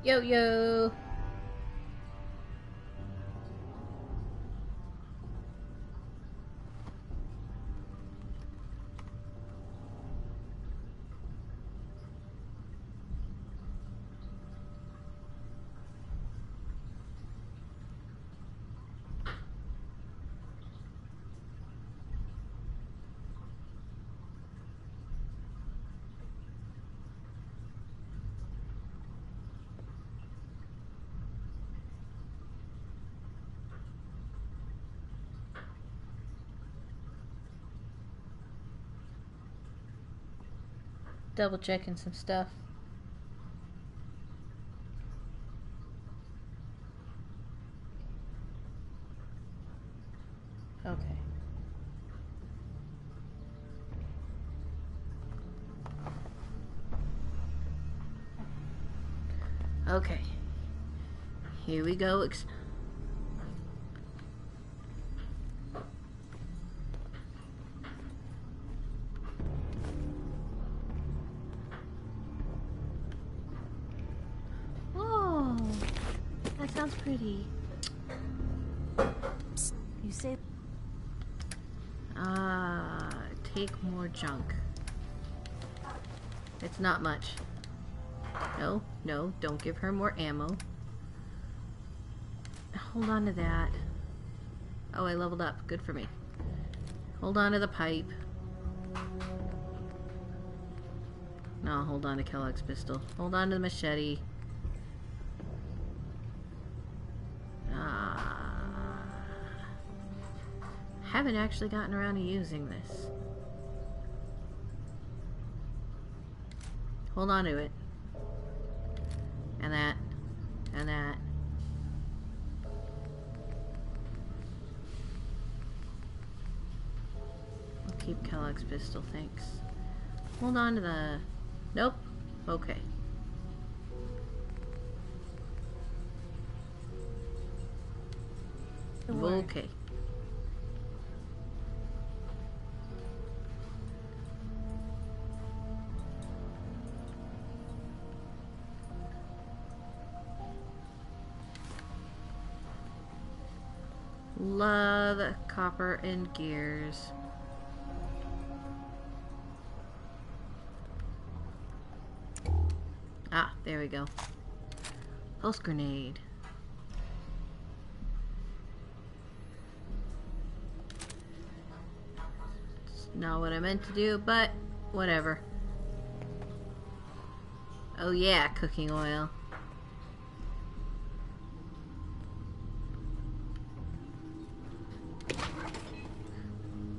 Yo yo! Double checking some stuff. Okay. Okay. Here we go. Oh, that sounds pretty. Psst, you say... Take more junk. It's not much. No, no, don't give her more ammo. Hold on to that. Oh, I leveled up. Good for me. Hold on to the pipe. No, hold on to Kellogg's pistol. Hold on to the machete. Haven't actually gotten around to using this. Hold on to it. And that. And that. I'll keep Kellogg's pistol, thanks. Hold on to the... Nope. Okay. Okay. Love copper and gears. Ah, there we go. Pulse grenade. It's not what I meant to do, but whatever. Oh yeah, cooking oil.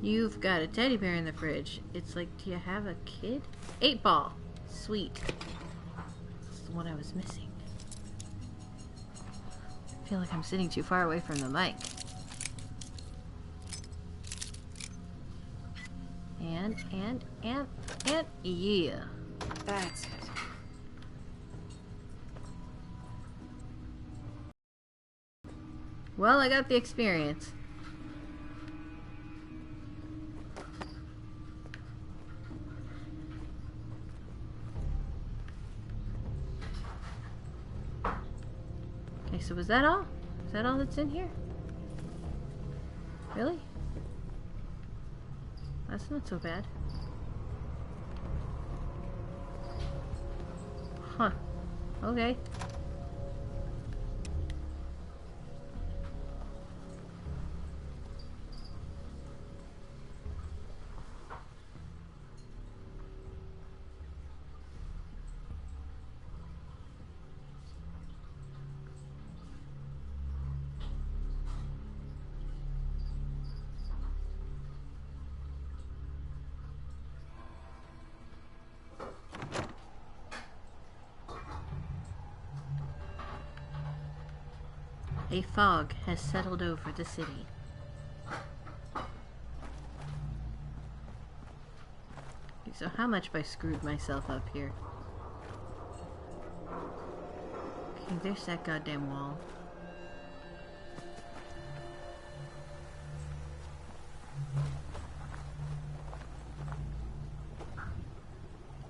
You've got a teddy bear in the fridge. It's like, do you have a kid? 8-ball. Sweet. That's the one I was missing. I feel like I'm sitting too far away from the mic. And, yeah. That's it. Well, I got the experience. Okay, so was that all? Is that all that's in here? Really? That's not so bad. Huh. Okay. A fog has settled over the city. Okay, so how much have I screwed myself up here? Okay, there's that goddamn wall.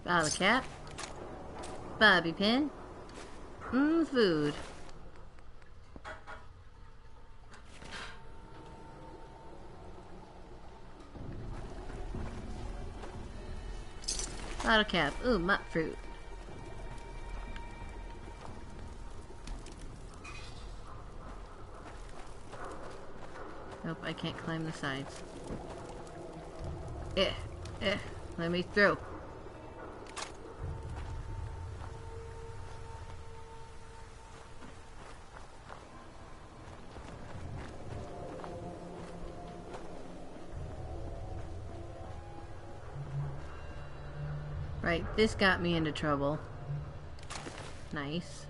Bottle cap. Bobby pin. Food. Bottle cap. Ooh, mutt fruit. Nope, I can't climb the sides. Let me through. Right, this got me into trouble. Nice.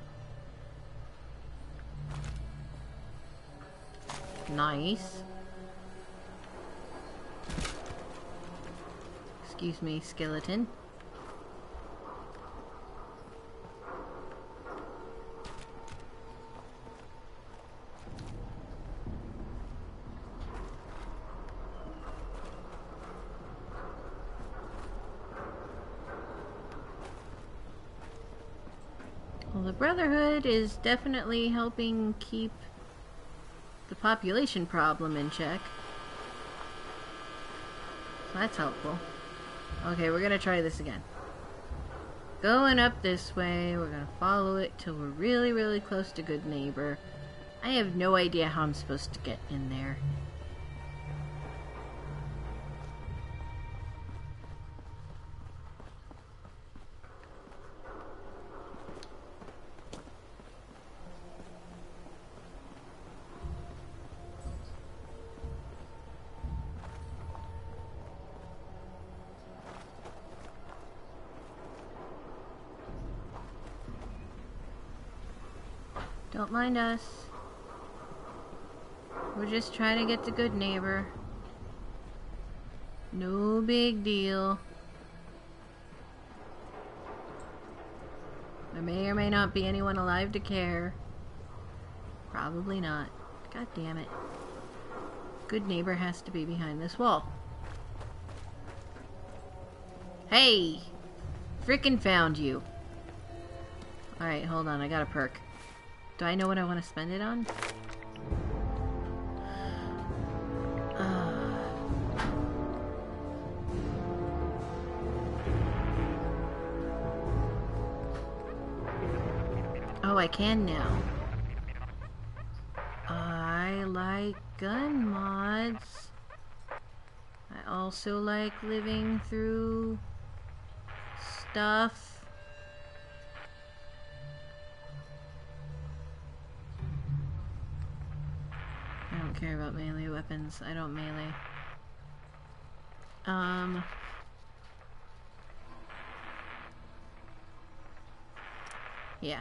Nice. Excuse me, skeleton. Well, the Brotherhood is definitely helping keep the population problem in check. So that's helpful. Okay, we're gonna try this again. Going up this way, we're gonna follow it till we're really, really close to Good Neighbor. I have no idea how I'm supposed to get in there. Don't mind us. We're just trying to get to Good Neighbor. No big deal. There may or may not be anyone alive to care. Probably not. God damn it. Good Neighbor has to be behind this wall. Hey! Frickin' found you. Alright, hold on. I got a perk. Do I know what I want to spend it on? Oh, I can now. I like gun mods. I also like living through stuff. I don't care about melee weapons. I don't melee. Yeah.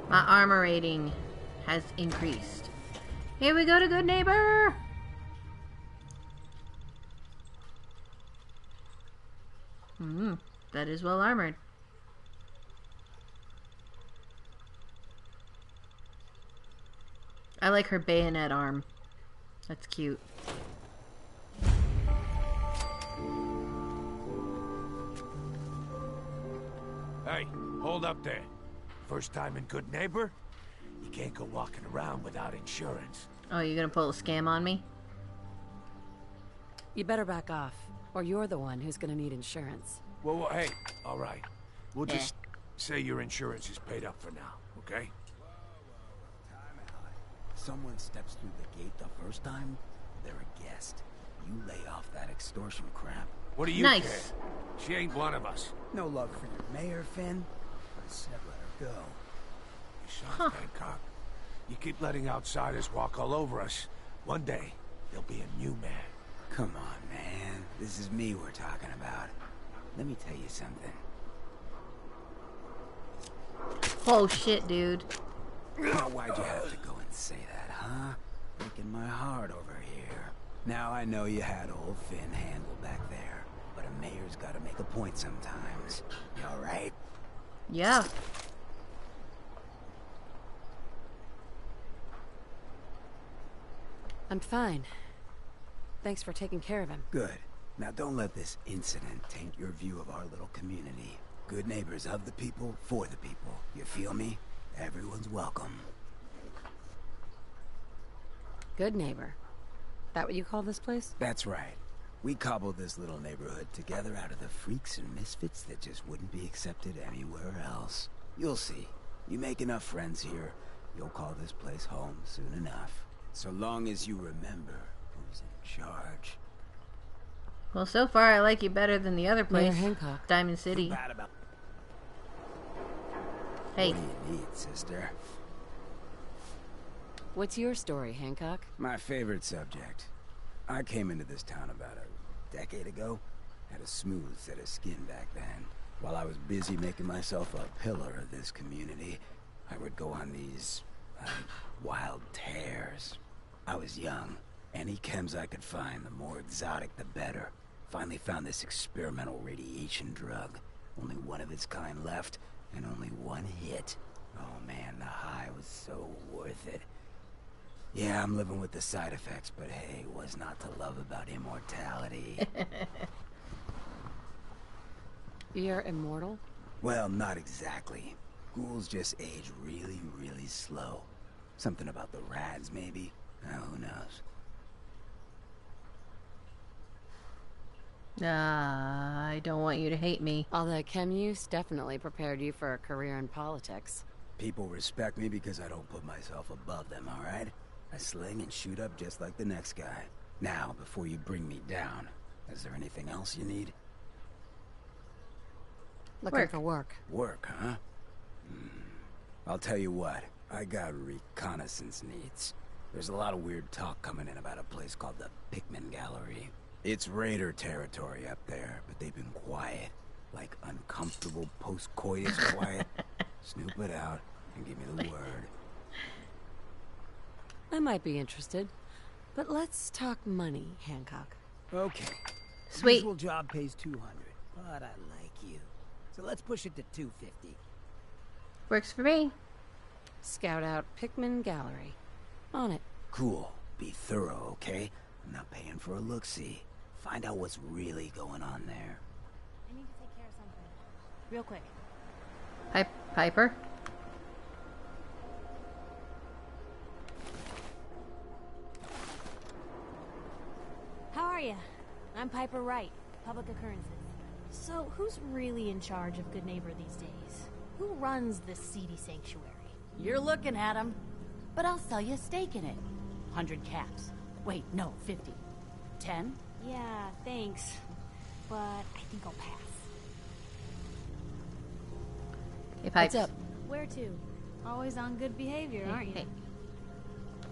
My armor rating has increased. Here we go to Good Neighbor! That is well armored. I like her bayonet arm. That's cute. Hey, hold up there. First time in Good Neighbor? You can't go walking around without insurance. Oh, you're gonna pull a scam on me? You better back off, or you're the one who's gonna need insurance. Well, hey, all right. We'll just say your insurance is paid up for now, okay? Someone steps through the gate the first time, they're a guest. You lay off that extortion crap. What do you care? She ain't one of us. No love for your mayor, Finn? I said let her go. You son of Bangkok. You keep letting outsiders walk all over us. One day, there'll be a new man. Come on, man. This is me we're talking about. Let me tell you something. Oh shit, dude. Now, why'd you have to go and say that, huh? Breaking my heart over here. Now I know you had old Finn handled back there, but a mayor's gotta make a point sometimes. You alright? Yeah. I'm fine. Thanks for taking care of him. Good. Now don't let this incident taint your view of our little community. Good neighbors of the people, for the people. You feel me? Everyone's welcome. Good neighbor. That what you call this place? That's right. We cobbled this little neighborhood together out of the freaks and misfits that just wouldn't be accepted anywhere else. You'll see. You make enough friends here, you'll call this place home soon enough. So long as you remember who's in charge. Well, so far I like you better than the other Mayor place, Hancock. Diamond City. Bad about Hey. What do you need, sister? What's your story, Hancock? My favorite subject. I came into this town about a decade ago. Had a smooth set of skin back then. While I was busy making myself a pillar of this community, I would go on these wild tears. I was young. Any chems I could find, the more exotic the better. Finally found this experimental radiation drug. Only one of its kind left, and only one hit. Oh man, the high was so worth it. Yeah, I'm living with the side effects, but hey, what's not to love about immortality? You're immortal? Well, not exactly. Ghouls just age really, really slow. Something about the rads, maybe? Who knows? I don't want you to hate me. All that chem use definitely prepared you for a career in politics. People respect me because I don't put myself above them, alright? I sling and shoot up just like the next guy. Now, before you bring me down, is there anything else you need? Looking for work. Work, huh? I'll tell you what, I got reconnaissance needs. There's a lot of weird talk coming in about a place called the Pikmin Gallery. It's raider territory up there, but they've been quiet. Like uncomfortable post-coitus quiet. Snoop it out and give me the word. I might be interested, but let's talk money, Hancock. Okay. Sweet. Usual job pays 200, but I like you. So let's push it to 250. Works for me. Scout out Pikmin Gallery. On it. Cool. Be thorough, okay? I'm not paying for a look-see. Find out what's really going on there. I need to take care of something. Real quick. Piper? How are ya? I'm Piper Wright, Public Occurrences. So, who's really in charge of Good Neighbor these days? Who runs this seedy sanctuary? You're looking at him, but I'll sell you a stake in it. 100 caps. Wait, no, 50. 10? Yeah, thanks. But I think I'll pass. Hey, Pipes. What's up? Where to? Always on good behavior, aren't you? Hey.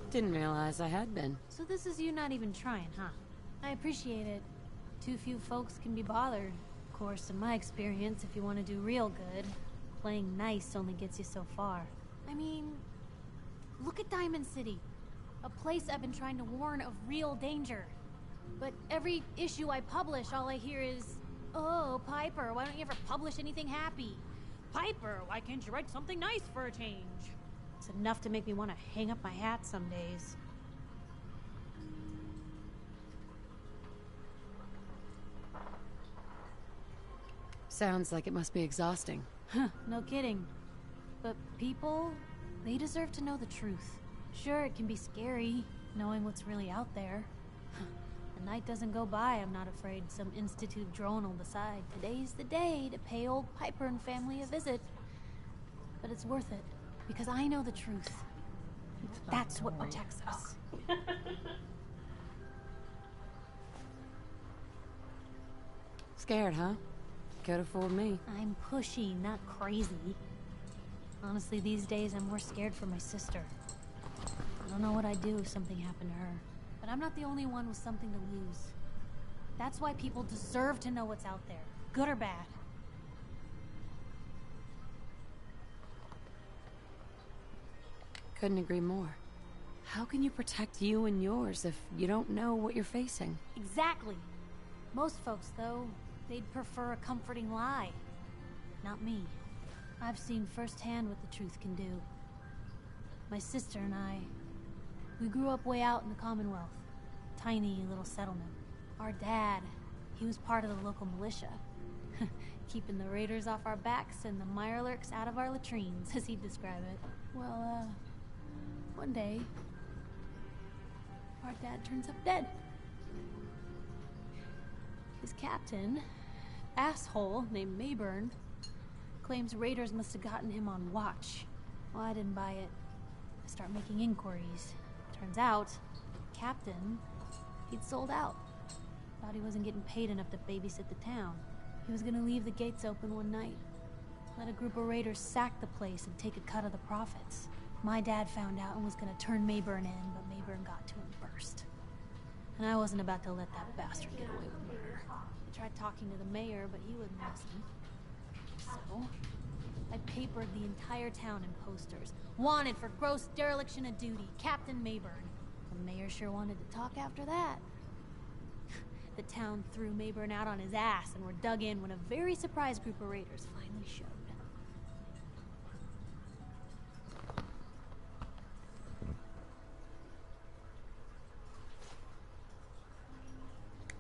Didn't realize I had been. So this is you not even trying, huh? I appreciate it. Too few folks can be bothered. Of course, in my experience, if you want to do real good, playing nice only gets you so far. I mean, look at Diamond City. A place I've been trying to warn of real danger. But every issue I publish, all I hear is, "Oh, Piper, why don't you ever publish anything happy? Piper, why can't you write something nice for a change?" It's enough to make me want to hang up my hat some days. Sounds like it must be exhausting. Huh, no kidding. But people, they deserve to know the truth. Sure, it can be scary, knowing what's really out there. A night doesn't go by, I'm not afraid some Institute drone will decide today's the day to pay old Piper and family a visit. But it's worth it, because I know the truth. That's what protects us. Scared, huh? Could have fooled me. I'm pushy, not crazy. Honestly, these days I'm more scared for my sister. I don't know what I'd do if something happened to her. But I'm not the only one with something to lose. That's why people deserve to know what's out there, good or bad. Couldn't agree more. How can you protect you and yours if you don't know what you're facing? Exactly. Most folks, though, they'd prefer a comforting lie. Not me. I've seen firsthand what the truth can do. My sister and I, we grew up way out in the Commonwealth. Tiny little settlement. Our dad, he was part of the local militia. keeping the raiders off our backs and the mirelurks out of our latrines, as he'd describe it. Well, one day, our dad turns up dead. His captain, asshole named Mayburn, claims raiders must have gotten him on watch. Well, I didn't buy it. I start making inquiries. Turns out, captain, he'd sold out. Thought he wasn't getting paid enough to babysit the town. He was gonna leave the gates open one night. Let a group of raiders sack the place and take a cut of the profits. My dad found out and was gonna turn Mayburn in, but Mayburn got to him first. And I wasn't about to let that bastard get away with murder. I tried talking to the mayor, but he wouldn't listen. So, I papered the entire town in posters. Wanted for gross dereliction of duty, Captain Mayburn. The mayor sure wanted to talk after that. The town threw Mayburn out on his ass and were dug in when a very surprised group of raiders finally showed.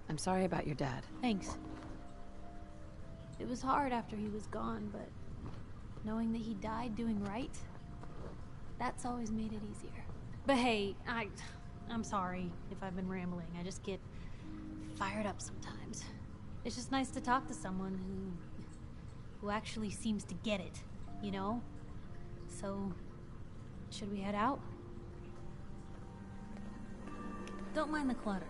I'm sorry about your dad. Thanks. It was hard after he was gone, but knowing that he died doing right, that's always made it easier. But hey, I'm sorry if I've been rambling. I just get fired up sometimes. It's just nice to talk to someone who actually seems to get it, you know? So, should we head out? Don't mind the clutter.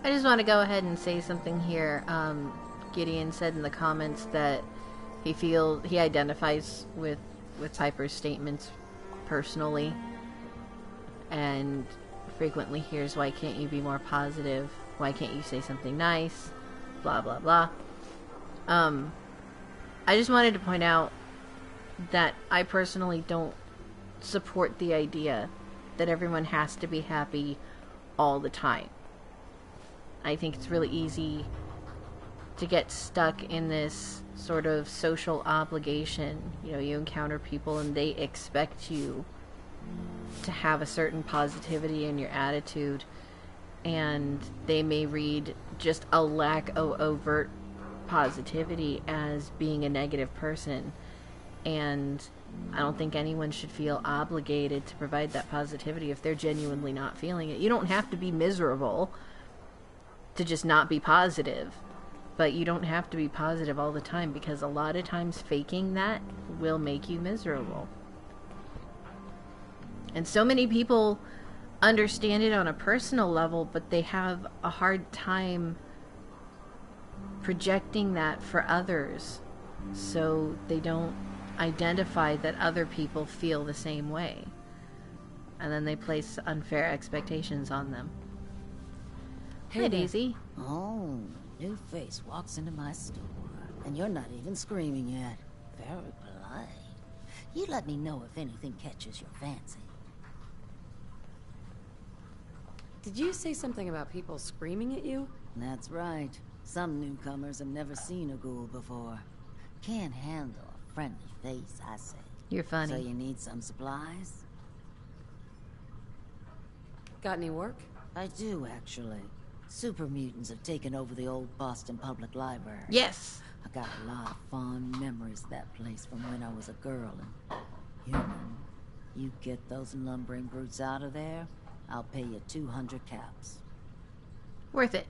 I just want to go ahead and say something here. Gideon said in the comments that he identifies with Piper's statements personally, and frequently hears, "Why can't you be more positive? Why can't you say something nice? Blah blah blah." I just wanted to point out that I personally don't support the idea that everyone has to be happy all the time. I think it's really easy to get stuck in this sort of social obligation. You know, you encounter people and they expect you to have a certain positivity in your attitude, and they may read just a lack of overt positivity as being a negative person. And I don't think anyone should feel obligated to provide that positivity if they're genuinely not feeling it. You don't have to be miserable to just not be positive, but you don't have to be positive all the time, because a lot of times faking that will make you miserable. And so many people understand it on a personal level, but they have a hard time projecting that for others, so they don't identify that other people feel the same way, and then they place unfair expectations on them. Hey, Daisy. Oh, new face walks into my store, and you're not even screaming yet. Very polite. You let me know if anything catches your fancy. Did you say something about people screaming at you? That's right. Some newcomers have never seen a ghoul before. Can't handle a friendly face, I say. You're funny. So you need some supplies? Got any work? I do, actually. Super mutants have taken over the old Boston Public Library. Yes. I got a lot of fond memories of that place from when I was a girl. And human, you get those lumbering brutes out of there, I'll pay you 200 caps. Worth it.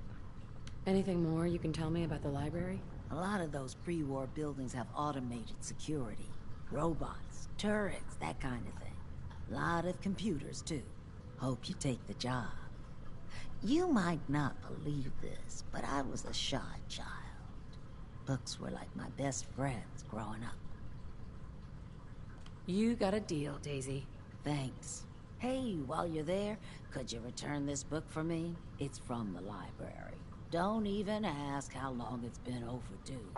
Anything more you can tell me about the library? A lot of those pre-war buildings have automated security. Robots, turrets, that kind of thing. A lot of computers, too. Hope you take the job. You might not believe this, but I was a shy child. Books were like my best friends growing up. You got a deal, Daisy. Thanks. Hey, while you're there, could you return this book for me? It's from the library. Don't even ask how long it's been overdue.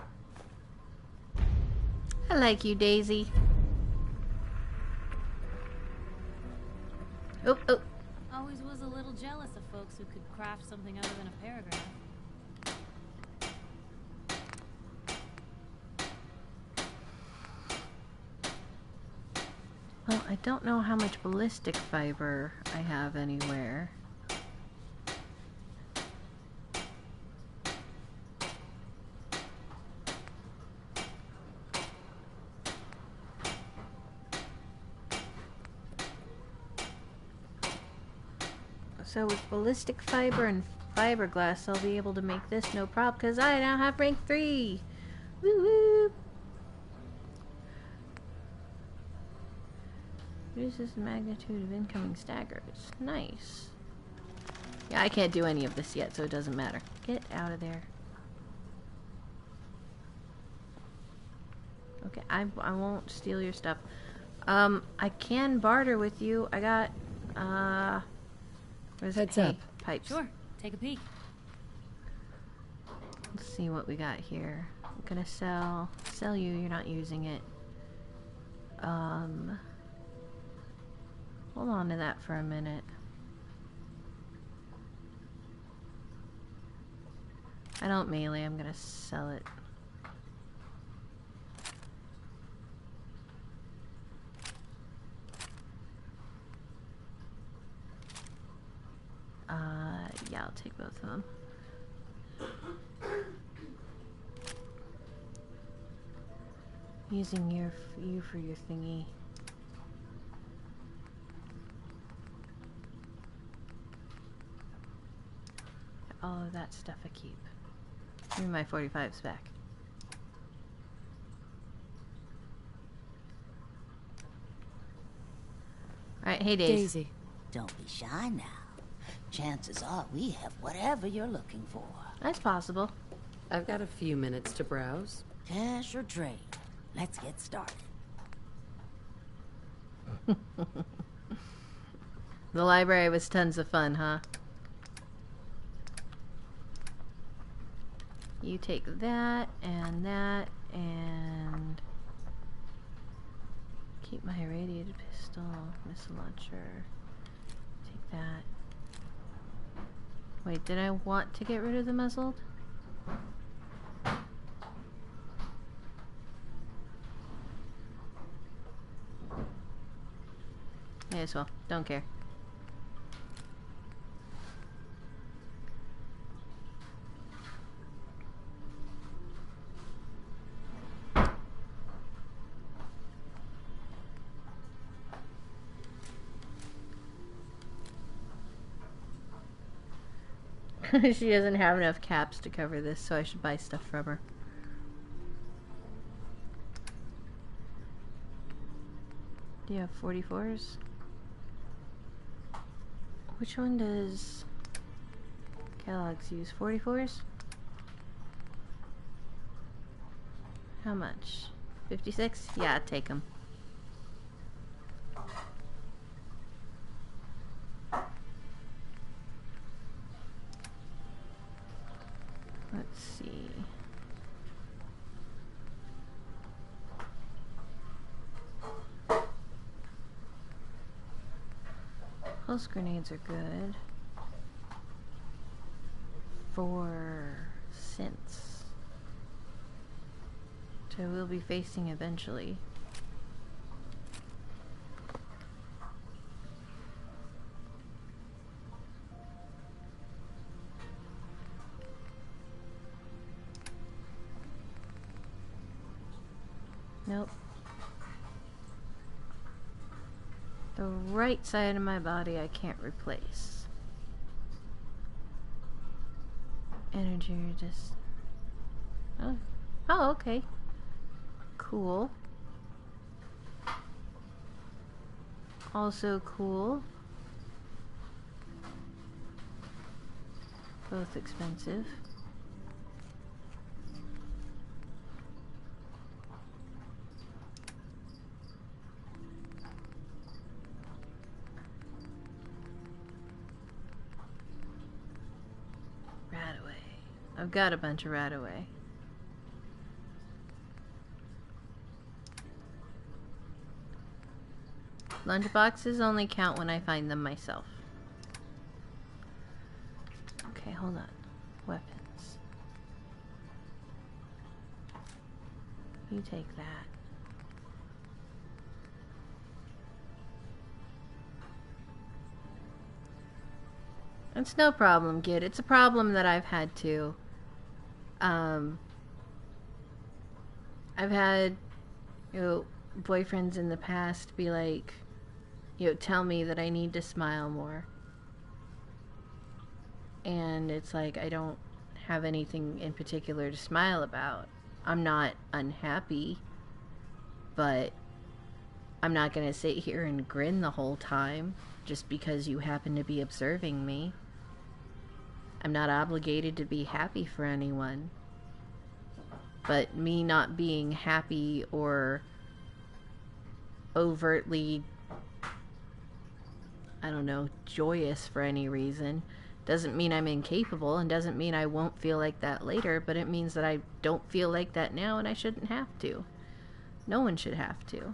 I like you, Daisy. Oh, oh. Always was a little jealous of folks who could craft something other than a paragraph. I don't know how much ballistic fiber I have anywhere. So with ballistic fiber and fiberglass, I'll be able to make this no problem because I now have rank 3. Woo woo! Reduces the magnitude of incoming staggers. Nice. Yeah, I can't do any of this yet, so it doesn't matter. Get out of there. Okay, I won't steal your stuff. I can barter with you. I got, where's Heads hay up. pipes. Sure, take a peek. Let's see what we got here. I'm gonna sell you, you're not using it. Hold on to that for a minute. I don't melee, I'm gonna sell it. Yeah, I'll take both of them. Using you for your thingy. All of that stuff I keep. Give me my 45s back. Alright, hey Daisy. Don't be shy now. Chances are we have whatever you're looking for. That's possible. I've got a few minutes to browse. Cash or trade? Let's get started. The library was tons of fun, huh? You take that, and keep my irradiated pistol, missile launcher. Take that. Wait, did I want to get rid of the muzzled? May as well. Don't care. She doesn't have enough caps to cover this, so I should buy stuff from her. Do you have 44s? Which one does Kellogg's use? 44s? How much? 56? Yeah, take them. Let's see. Pulse grenades are good. 4 cents. Which I will be facing eventually. Nope. The right side of my body I can't replace. Energy just... Oh, okay. Cool. Also cool. Both expensive. I've got a bunch of Radaway. Lunchboxes only count when I find them myself. Okay, hold on. Weapons. You take that. It's no problem, kid. It's a problem that I've had too. I've had, boyfriends in the past be like, tell me that I need to smile more. And it's like, I don't have anything in particular to smile about. I'm not unhappy, but I'm not gonna sit here and grin the whole time just because you happen to be observing me. I'm not obligated to be happy for anyone. But me not being happy or overtly, I don't know, joyous for any reason doesn't mean I'm incapable, and doesn't mean I won't feel like that later, but it means that I don't feel like that now and I shouldn't have to. No one should have to.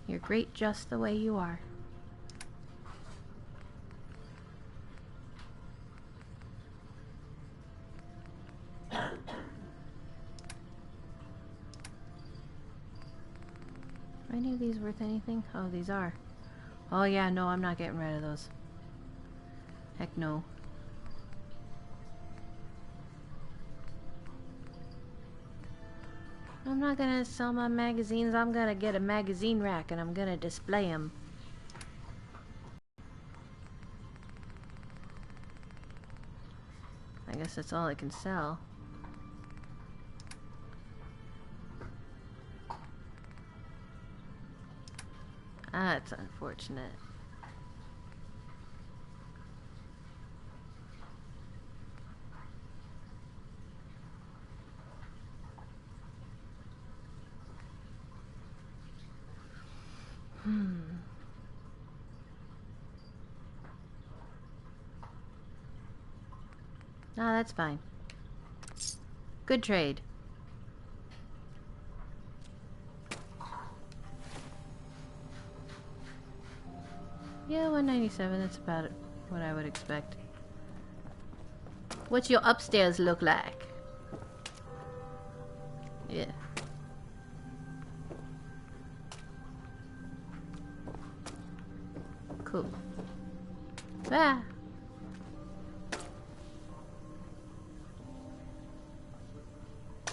You're great just the way you are. Are any of these worth anything? Oh, these are. Oh yeah, no, I'm not getting rid of those. Heck no. I'm not gonna sell my magazines. I'm gonna get a magazine rack and I'm gonna display them. I guess that's all I can sell. That's unfortunate. No, that's fine. Good trade. Yeah, 197, that's about what I would expect. What's your upstairs look like? Yeah. Cool. Ah.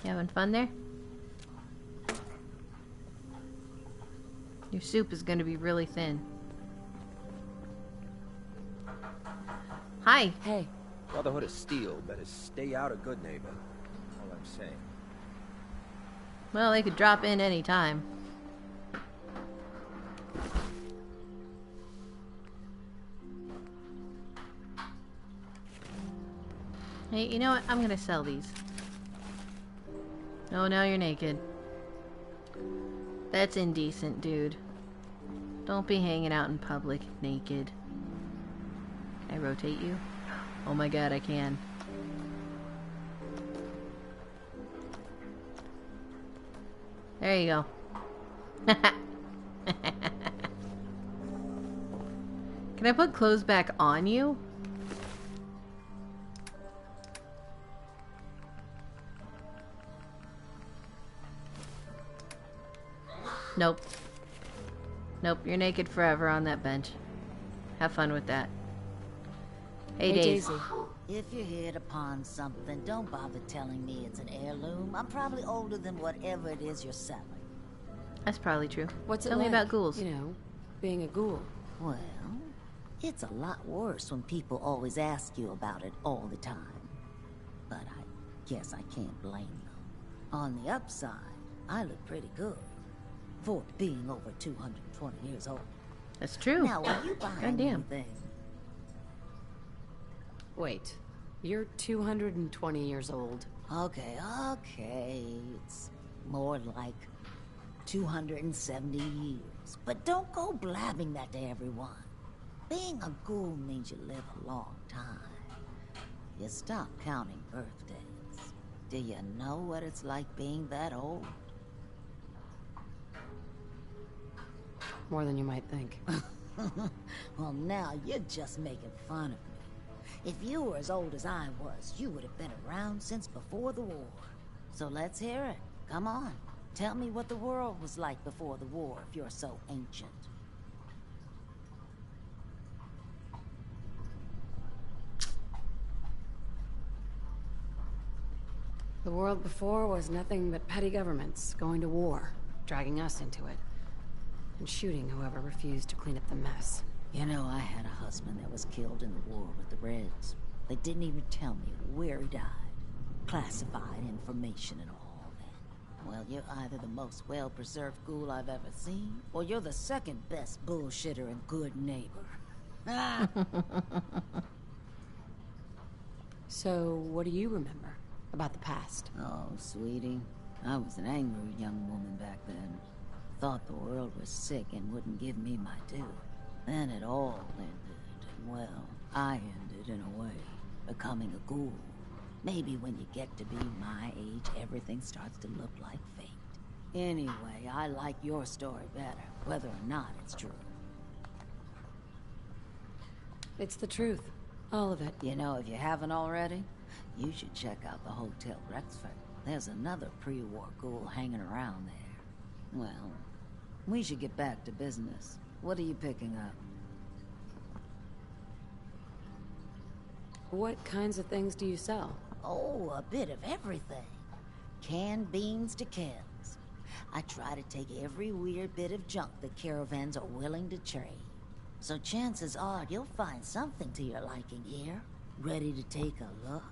You having fun there? Your soup is gonna be really thin. Hi. Hey. Brotherhood of Steel better stay out of Good Neighbor. All I'm saying. Well, they could drop in any time. Hey, you know what? I'm gonna sell these. Oh, now you're naked. That's indecent, dude. Don't be hanging out in public naked. Can I rotate you? Oh my god, I can. There you go. Can I put clothes back on you? Nope. Nope, you're naked forever on that bench. Have fun with that. Hey, Daisy. If you're here to pawn something, don't bother telling me it's an heirloom. I'm probably older than whatever it is you're selling. That's probably true. What's it Tell me like, about ghouls. You know, being a ghoul. Well, it's a lot worse when people always ask you about it all the time. But I guess I can't blame them. On the upside, I look pretty good for being over 220 years old. That's true. Now, are you buying Goddamn. anything? Wait, you're 220 years old. Okay. It's more like 270 years. But don't go blabbing that to everyone. Being a ghoul means you live a long time. You stop counting birthdays. Do you know what it's like being that old? More than you might think. Well, now you're just making fun of me. If you were as old as I was, you would have been around since before the war. So let's hear it. Come on. Tell me what the world was like before the war if you're so ancient. The world before was nothing but petty governments going to war, dragging us into it, and shooting whoever refused to clean up the mess. You know, I had a husband that was killed in the war with the Reds. They didn't even tell me where he died. Classified information and all that. Well, you're either the most well-preserved ghoul I've ever seen, or you're the second best bullshitter and good neighbor. So, what do you remember about the past? Oh, sweetie, I was an angry young woman back then. Thought the world was sick and wouldn't give me my due. Then it all ended, and well, I ended in a way, becoming a ghoul. Maybe when you get to be my age, everything starts to look like fate. Anyway, I like your story better, whether or not it's true. It's the truth. All of it. You know, if you haven't already, you should check out the Hotel Rexford. There's another pre-war ghoul hanging around there. Well, we should get back to business. What are you picking up? What kinds of things do you sell? Oh, a bit of everything. Canned beans to cans. I try to take every weird bit of junk the caravans are willing to trade. So chances are you'll find something to your liking here. Ready to take a look?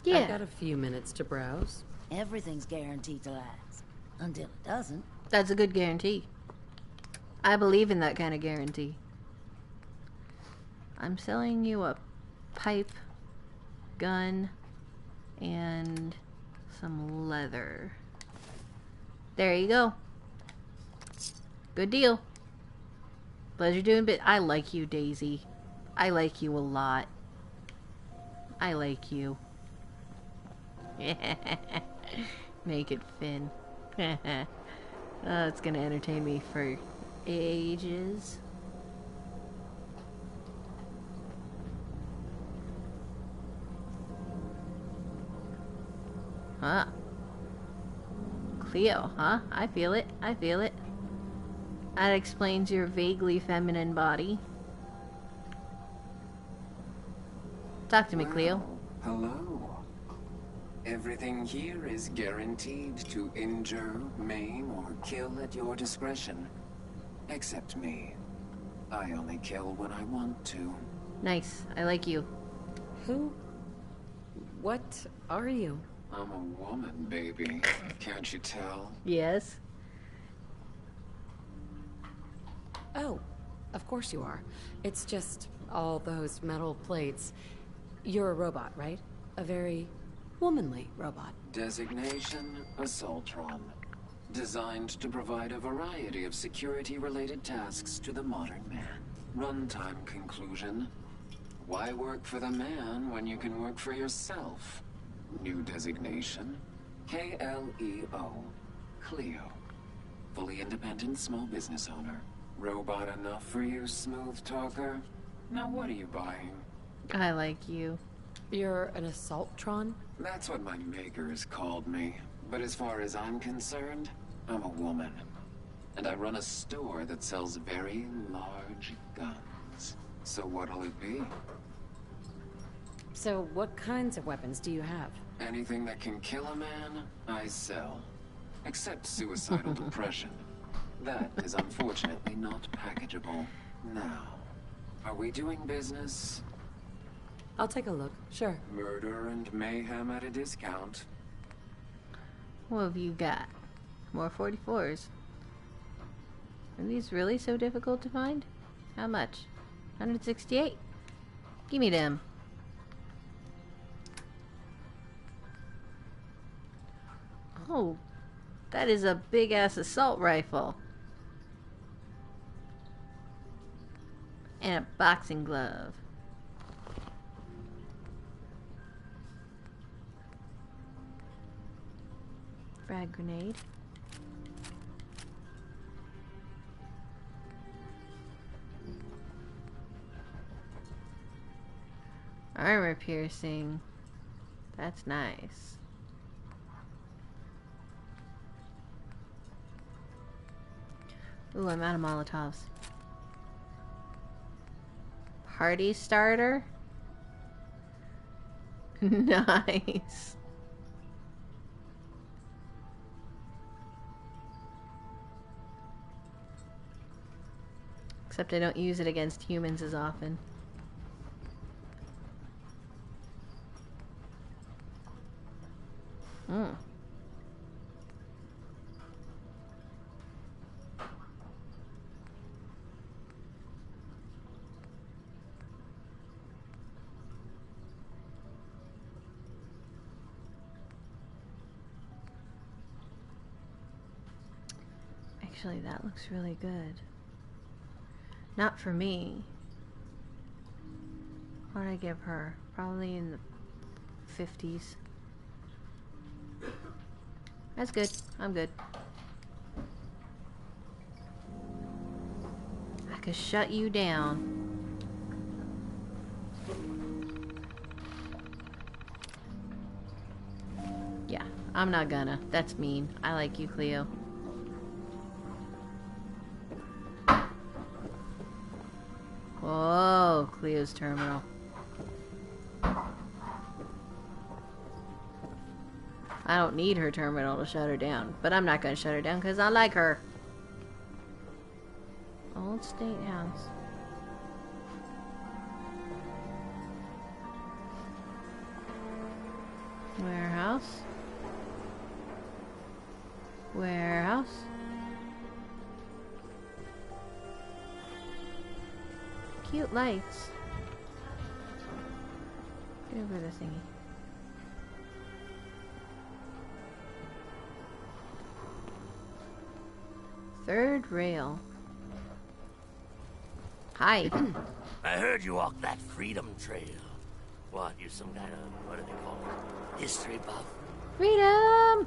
Yeah. I've got a few minutes to browse. Everything's guaranteed to last. Until it doesn't. That's a good guarantee. I believe in that kind of guarantee. I'm selling you a pipe, gun, and some leather. There you go. Good deal. Pleasure doing bit. I like you, Daisy. I like you a lot. I like you. Make it Finn. Oh, it's gonna entertain me for ages. Huh. Cleo, huh? I feel it. I feel it. That explains your vaguely feminine body. Talk to me, Cleo. Hello. Everything here is guaranteed to injure, maim, or kill at your discretion. Except me. I only kill when I want to. Nice. I like you. Who? What are you? I'm a woman, baby. Can't you tell? Yes. Oh, of course you are. It's just all those metal plates. You're a robot, right? A very womanly robot. Designation, Assaultron. Designed to provide a variety of security-related tasks to the modern man. Runtime conclusion. Why work for the man when you can work for yourself? New designation. KLEO. Cleo. Fully independent small business owner. Robot enough for you, smooth talker? Now what are you buying? I like you. You're an Assaultron? That's what my makers called me. But as far as I'm concerned, I'm a woman. And I run a store that sells very large guns. So what'll it be? So what kinds of weapons do you have? Anything that can kill a man, I sell. Except suicidal depression. That is unfortunately not packageable. Now, are we doing business? I'll take a look, sure. Murder and mayhem at a discount. What have you got? More 44s. Are these really so difficult to find? How much? 168? Give me them. Oh, that is a big-ass assault rifle. And a boxing glove. Frag grenade. Armor piercing. That's nice. Ooh, I'm out of Molotovs. Party starter? Nice. Except I don't use it against humans as often. Hmm. Actually, that looks really good. Not for me. What did I give her? Probably in the 50s. That's good. I'm good. I could shut you down. Yeah, I'm not gonna. That's mean. I like you, Cleo. Whoa, Cleo's terminal. I don't need her terminal to shut her down, but I'm not going to shut her down because I like her. Old State House. Warehouse. Warehouse. Cute lights. Get over the thingy. Third rail. Hi. I heard you walked that Freedom Trail. What, you some kind of, what do they call it? History buff? Freedom!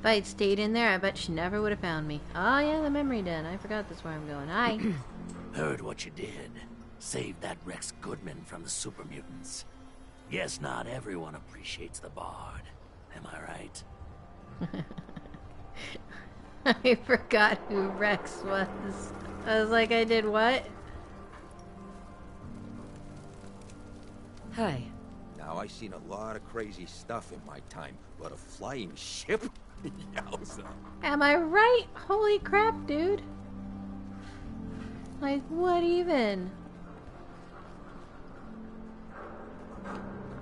If I had stayed in there, I bet she never would have found me. Oh yeah, the memory den. I forgot that's where I'm going. Hi. Heard what you did. Saved that Rex Goodman from the super mutants. Guess not everyone appreciates the Bard. Am I right? I forgot who Rex was. I was like, I did what? Hi. Now, I've seen a lot of crazy stuff in my time, but a flying ship? Yowza. Am I right? Holy crap, dude. Like, what even?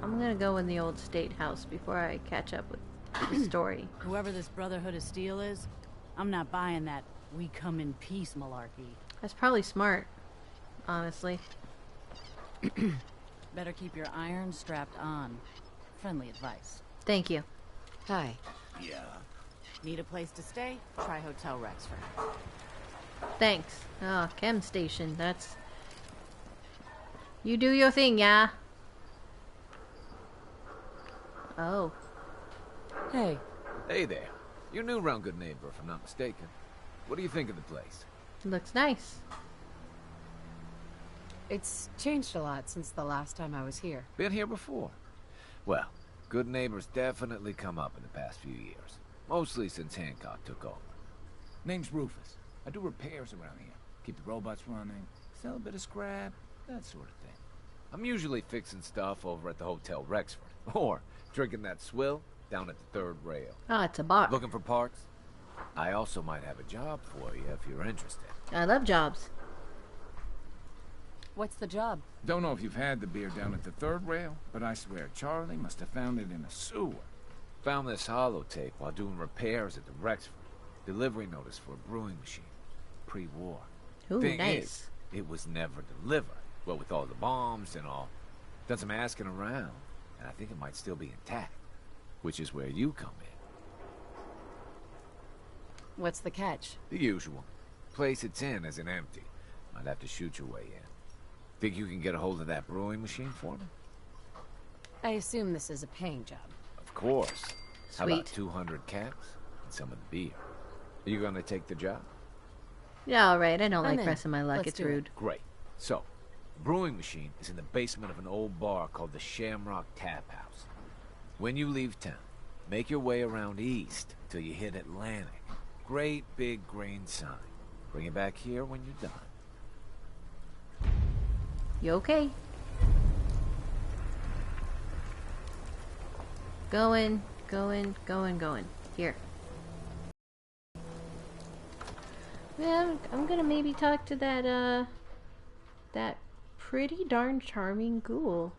I'm gonna go in the old state house before I catch up with the story. Whoever this Brotherhood of Steel is, I'm not buying that we come in peace malarkey. That's probably smart, honestly. Better keep your iron strapped on. Friendly advice. Thank you. Hi. Yeah. Need a place to stay? Try Hotel Rexford. Thanks. Oh, chem station. That's... You do your thing, yeah? Oh. Hey. Hey there. You're new around Good Neighbor, if I'm not mistaken. What do you think of the place? Looks nice. It's changed a lot since the last time I was here. Been here before? Well, Good Neighbor's definitely come up in the past few years. Mostly since Hancock took over. Name's Rufus. I do repairs around here. Keep the robots running, sell a bit of scrap, that sort of thing. I'm usually fixing stuff over at the Hotel Rexford. Or drinking that swill down at the third rail. Oh, it's a bar. Looking for parts? I also might have a job for you if you're interested. I love jobs. What's the job? Don't know if you've had the beer down at the third rail, but I swear Charlie must have found it in a sewer. Found this holotape while doing repairs at the Rexford. Delivery notice for a brewing machine. Pre-war. Ooh, Thing nice. is, it was never delivered. Well, with all the bombs and all. Done some asking around, and I think it might still be intact. Which is where you come in. What's the catch? The usual. Place it's in isn't empty. Might have to shoot your way in. Think you can get a hold of that brewing machine for me? I assume this is a paying job. Of course. How about Sweet. 200 caps and some of the beer? Are you gonna take the job? Yeah, alright. I don't I'm like in. pressing my luck. Let's It's do it. rude. Great. So, the brewing machine is in the basement of an old bar called the Shamrock Tap House. When you leave town, make your way around east till you hit Atlantic. Great big green sign. Bring it back here when you're done. You okay? Going. Here. Yeah, I'm gonna maybe talk to that pretty darn charming ghoul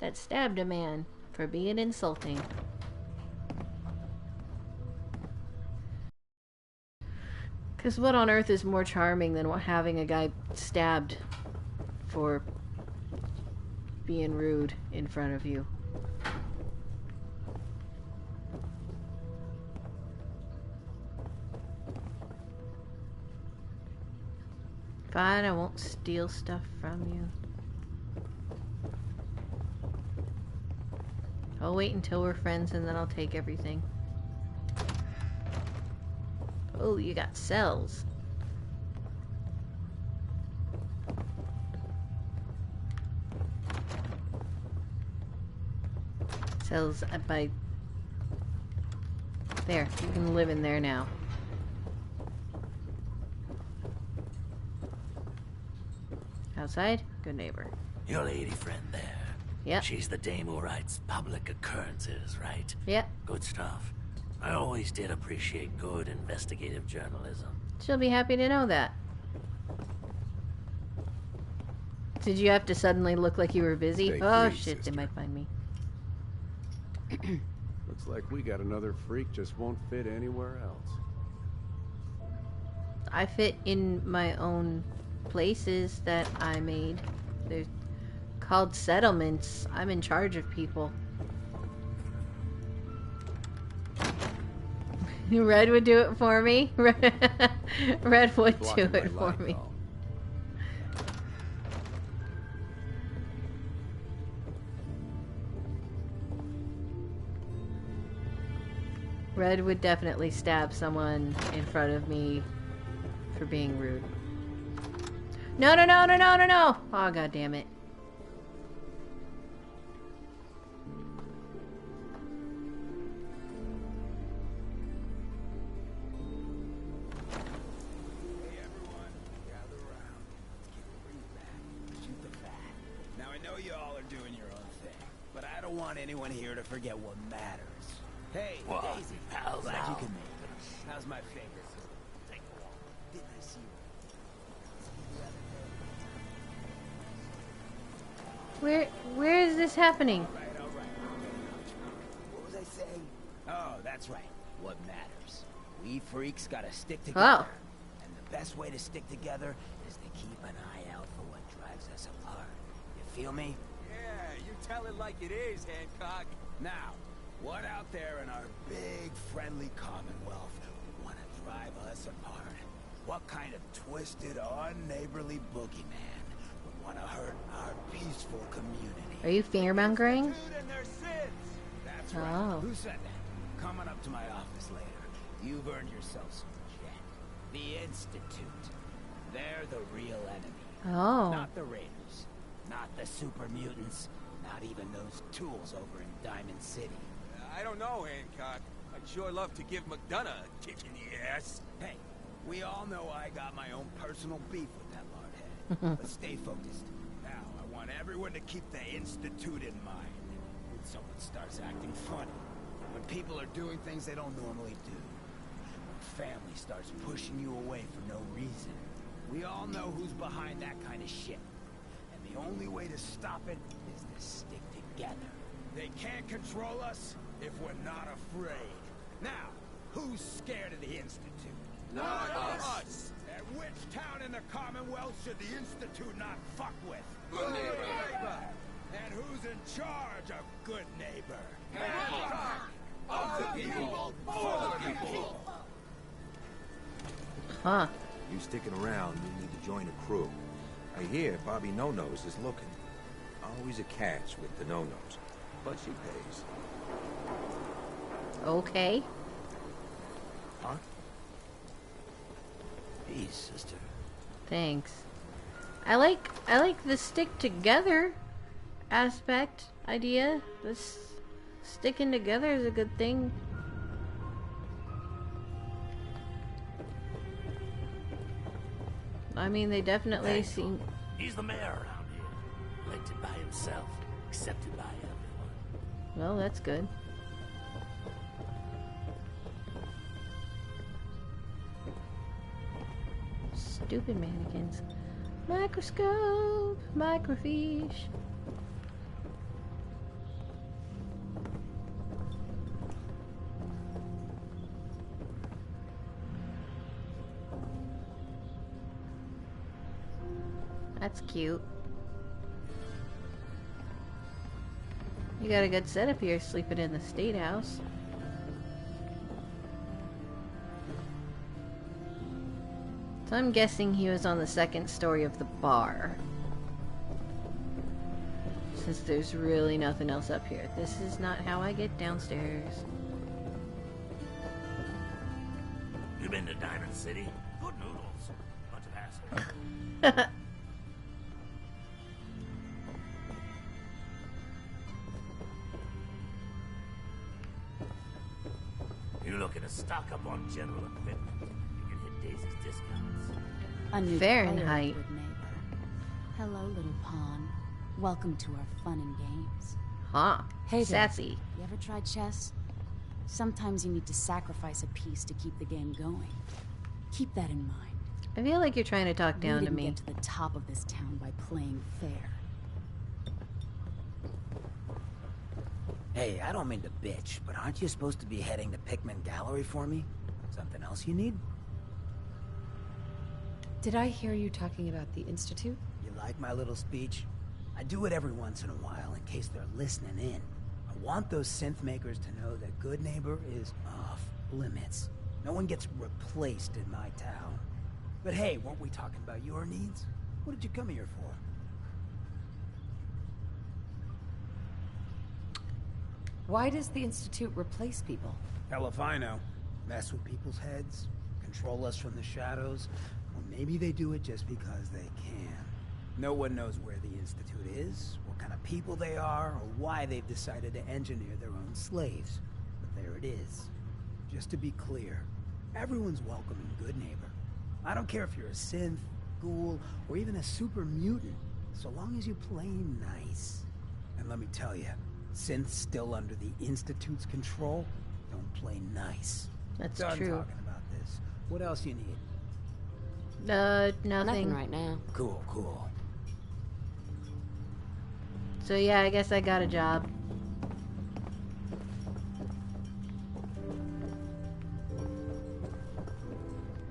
that stabbed a man for being insulting. Because what on earth is more charming than having a guy stabbed for being rude in front of you? Fine, I won't steal stuff from you. I'll wait until we're friends and then I'll take everything. Oh, you got cells. Cells by... There, you can live in there now. Outside? Good neighbor. Your lady friend there. Yep. She's the dame who writes public occurrences, right? Yep. Good stuff. I always did appreciate good investigative journalism. She'll be happy to know that. Did you have to suddenly look like you were busy? Stay Oh free, shit, sister. they might find me. Looks like we got another freak just won't fit anywhere else. I fit in my own places that I made. They're called settlements. I'm in charge of people. Red would do it for me. Red would do it for me. Red would definitely stab someone in front of me for being rude. No, no, no, no, no, no, no! Oh, god damn it. Hey everyone, gather around. Let's get Bree back. Shoot the fat. Now I know you all are doing your own thing, but I don't want anyone here to forget what matters. Hey, What? Daisy, How's glad that? you can make it. How's my favorite? Take a walk. Didn't I see you? Where is this happening? All right. What was I saying? Oh, that's right. What matters. We freaks gotta stick together. Oh. And the best way to stick together is to keep an eye out for what drives us apart. You feel me? Yeah, you tell it like it is, Hancock. Now, what out there in our big, friendly Commonwealth want to drive us apart? What kind of twisted, unneighborly boogeyman would want to hurt our peaceful community? Are you fear-mongering? And their sins. That's right. Oh. Who said that? Coming up to my office later. You've earned yourself some jet. The Institute. They're the real enemy. Oh. Not the Raiders. Not the super mutants. Not even those tools over in Diamond City. I don't know, Hancock. I'd sure love to give McDonough a kick in the ass. Hey, we all know I got my own personal beef with that lard head. But stay focused. Now, I want everyone to keep the Institute in mind. When someone starts acting funny. When people are doing things they don't normally do. When family starts pushing you away for no reason. We all know who's behind that kind of shit. And the only way to stop it is to stick together. They can't control us if we're not afraid. Now, who's scared of the Institute? Not us. And which town in the Commonwealth should the Institute not fuck with? Good neighbor. And who's in charge of good neighbor? Of the people, for the people. Huh. You sticking around, you need to join a crew. I hear Bobby No-Nose is looking. Always a catch with the No-Nose, but she pays. Okay. Huh? Peace, sister. Thanks. I like the stick together aspect idea. Sticking together is a good thing. I mean, they definitely seem... He's the mayor around here. Elected by himself, accepted by everyone. Well, that's good. Stupid mannequins. Microscope, microfiche. That's cute. You got a good setup here, sleeping in the State House. So I'm guessing he was on the second story of the bar. Since there's really nothing else up here. This is not how I get downstairs. You been to Diamond City? Good noodles. Bunch of assholes. You looking to stock up on general equipment? You can hit Daisy's discounts. A new Fahrenheit. player, good neighbor. Hello, little pawn. Welcome to our fun and games. Huh. Hey there. Sassy. You ever tried chess? Sometimes you need to sacrifice a piece to keep the game going. Keep that in mind. I feel like you're trying to talk down We to didn't me. get to the top of this town by playing fair. Hey, I don't mean to bitch, but aren't you supposed to be heading to Pickman Gallery for me? Something else you need? Did I hear you talking about the Institute? You like my little speech? I do it every once in a while in case they're listening in. I want those synth makers to know that Good Neighbor is off limits. No one gets replaced in my town. But hey, weren't we talking about your needs? What did you come here for? Why does the Institute replace people? Hell if I know. Mess with people's heads, control us from the shadows, or maybe they do it just because they can. No one knows where the Institute is, what kind of people they are, or why they've decided to engineer their own slaves. But there it is. Just to be clear, everyone's welcome in Good Neighbor. I don't care if you're a synth, ghoul, or even a super mutant, so long as you play nice. And let me tell you, synths still under the Institute's control don't play nice. That's Done true. talking about this. What else you need? Nothing. Nothing right now. Cool, cool. So yeah, I guess I got a job.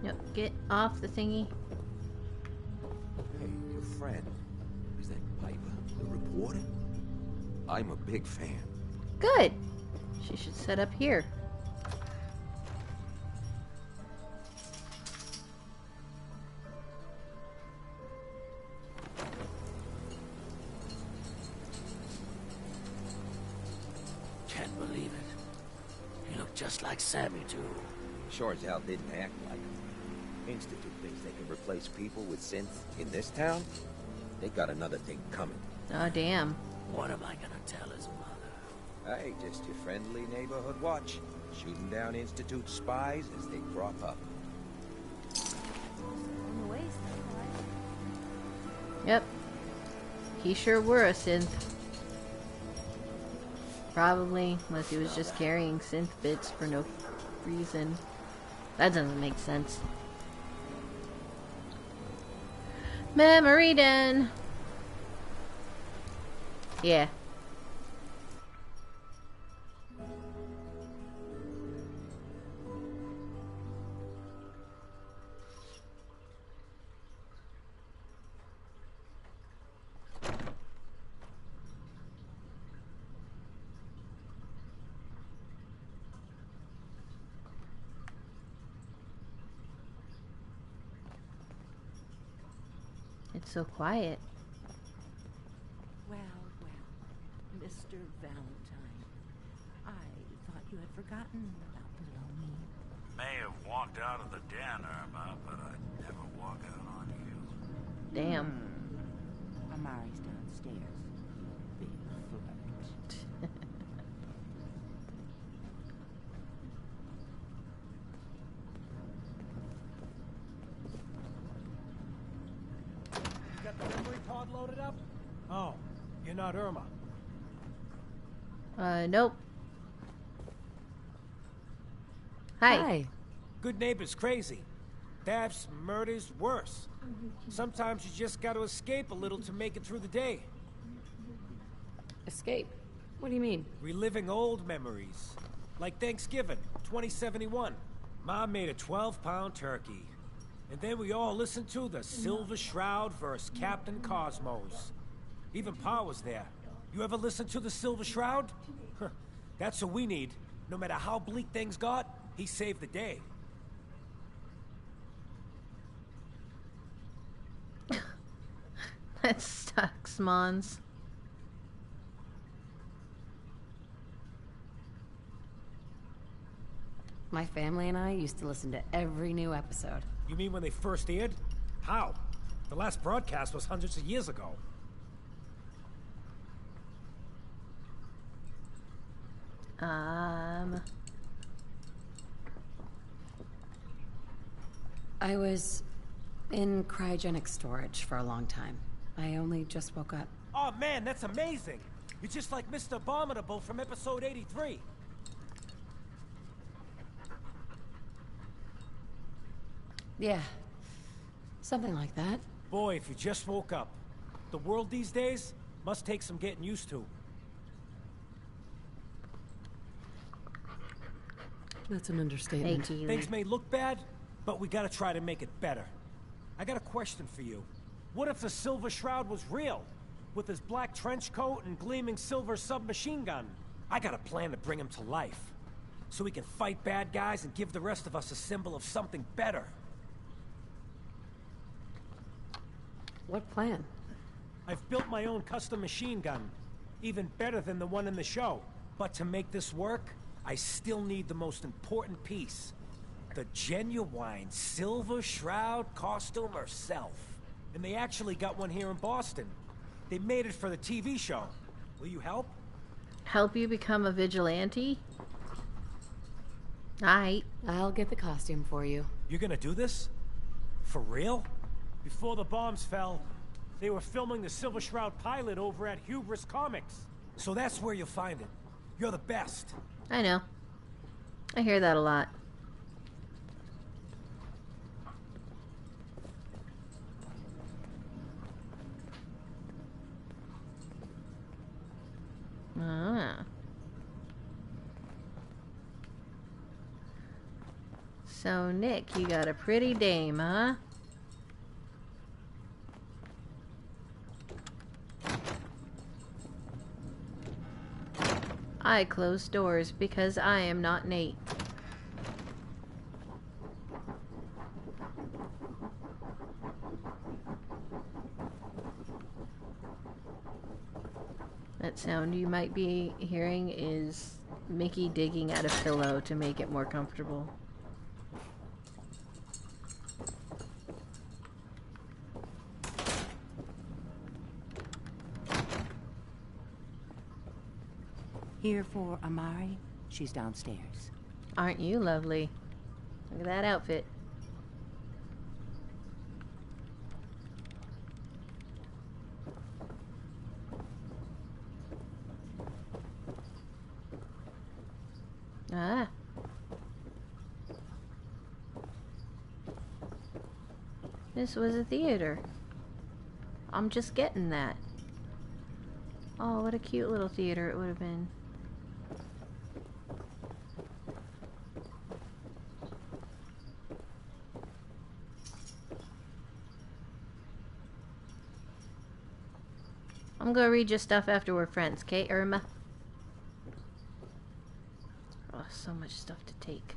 Yep, get off the thingy. Hey, your friend. Is that Piper, the reporter? I'm a big fan. Good. She should set up here. Can't believe it. You look just like Sammy, too. Sure as hell didn't act like him. Institute thinks they can replace people with synth in this town? They got another thing coming. Oh, damn. What am I gonna tell his mother? Hey, just your friendly neighborhood watch. Shooting down Institute spies as they crop up. Yep. He sure were a synth. Probably, unless he was just carrying synth bits for no reason. That doesn't make sense. Memory den. Yeah. It's so quiet. Well, Mr. Valentine, I thought you had forgotten about little me. May have walked out of the den, Irma, but I'd never walk out on you. Damn. Amari's downstairs. Big flirt. Memory pod loaded up? Oh, you're not Irma. Nope. Hi. Hi. Good neighbors crazy. Thefts, murders, worse. Sometimes you just gotta escape a little to make it through the day. Escape? What do you mean? Reliving old memories. Like Thanksgiving, 2071. Mom made a 12-pound turkey. And then we all listened to the Silver Shroud versus Captain Cosmos. Even Pa was there. You ever listen to the Silver Shroud? That's what we need. No matter how bleak things got, he saved the day. That sucks, Mons. My family and I used to listen to every new episode. You mean when they first aired? How? The last broadcast was hundreds of years ago. I was in cryogenic storage for a long time. I only just woke up. Oh man, that's amazing! You're just like Mr. Abominable from episode 83. Yeah, something like that. Boy, if you just woke up. The world these days must take some getting used to. That's an understatement. Things may look bad, but we gotta try to make it better. I got a question for you. What if the Silver Shroud was real? With his black trench coat and gleaming silver submachine gun? I got a plan to bring him to life. So we can fight bad guys and give the rest of us a symbol of something better. What plan? I've built my own custom machine gun. Even better than the one in the show. But to make this work, I still need the most important piece. The genuine Silver Shroud costume herself. And they actually got one here in Boston. They made it for the TV show. Will you help? Help you become a vigilante? Alright. I'll get the costume for you. You're gonna do this? For real? Before the bombs fell, they were filming the Silver Shroud pilot over at Hubris Comics. So that's where you'll find it. You're the best. I know. I hear that a lot. Ah. So, Nick, you got a pretty dame, huh? I close doors because I am not Nate. That sound you might be hearing is Mickey digging at a pillow to make it more comfortable. Here for Amari? She's downstairs. Aren't you lovely? Look at that outfit. Ah. This was a theater. I'm just getting that. Oh, what a cute little theater it would have been. I'm gonna read your stuff after we're friends, okay, Irma? Oh, so much stuff to take.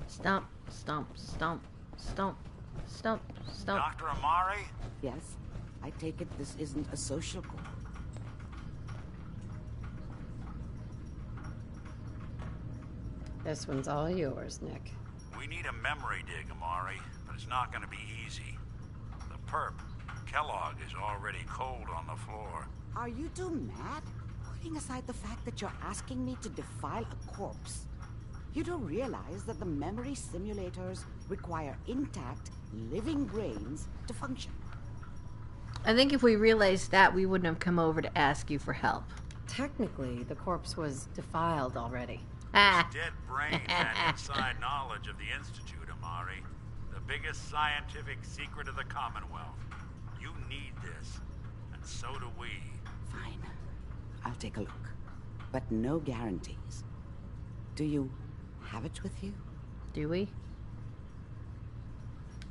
Stomp, stomp, stomp, stomp, stomp, stomp. Dr. Amari? Yes? I take it this isn't a social call. This one's all yours, Nick. We need a memory dig, Amari, but it's not gonna be easy. The perp, Kellogg is already cold on the floor. Are you two mad? Putting aside the fact that you're asking me to defile a corpse, you don't realize that the memory simulators require intact, living brains to function. I think if we realized that, we wouldn't have come over to ask you for help. Technically, the corpse was defiled already. Ah. Dead brains had inside knowledge of the Institute, Amari. The biggest scientific secret of the Commonwealth. You need this, and so do we. Fine. I'll take a look. But no guarantees. Do you have it with you? Do we?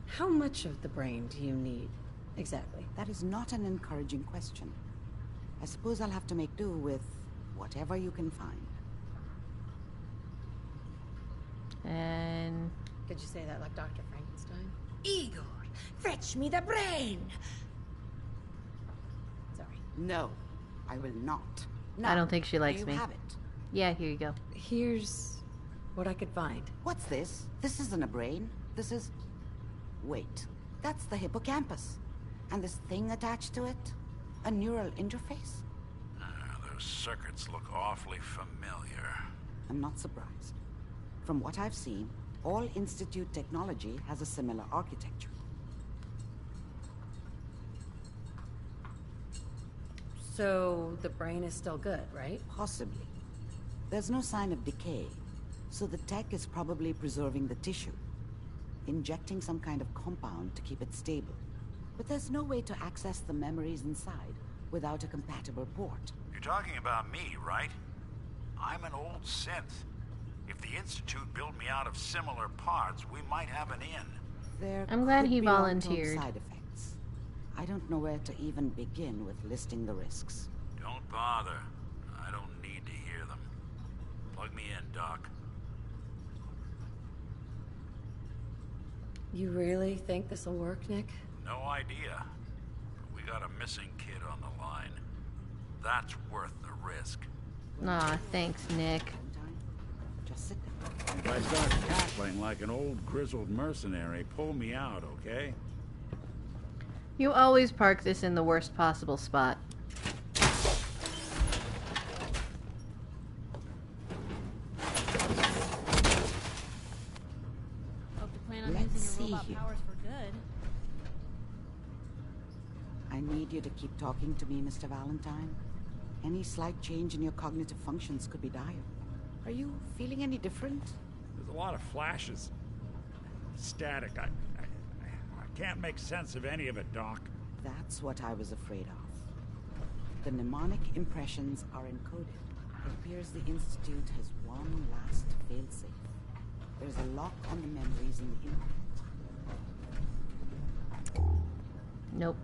How much of the brain do you need, exactly? That is not an encouraging question. I suppose I'll have to make do with whatever you can find. And... Could you say that like Dr. Frankenstein? Igor, fetch me the brain! Sorry. No, I will not. No. I don't think she likes me. You have it. Yeah, here you go. Here's what I could find. What's this? This isn't a brain. This is... Wait. That's the hippocampus. And this thing attached to it? A neural interface? Those circuits look awfully familiar. I'm not surprised. From what I've seen, all Institute technology has a similar architecture. So the brain is still good, right? Possibly. There's no sign of decay, so the tech is probably preserving the tissue, injecting some kind of compound to keep it stable. But there's no way to access the memories inside without a compatible port. You're talking about me, right? I'm an old synth. If the Institute built me out of similar parts, we might have an in. I'm glad he could be long-term volunteered. Side effects. I don't know where to even begin with listing the risks. Don't bother. I don't need to hear them. Plug me in, Doc. You really think this'll work, Nick? No idea. But we got a missing kid on the line. That's worth the risk. Aw, thanks, Nick. Just sit down. If I start cackling like an old grizzled mercenary, pull me out, okay? You always park this in the worst possible spot. Hope you plan on Let's using see your robot here. powers for good. I need you to keep talking to me, Mr. Valentine. Any slight change in your cognitive functions could be dire. Are you feeling any different? There's a lot of flashes. Static. I can't make sense of any of it, Doc. That's what I was afraid of. The mnemonic impressions are encoded. It appears the Institute has one last failsafe. There's a lock on the memories in the implant. Nope.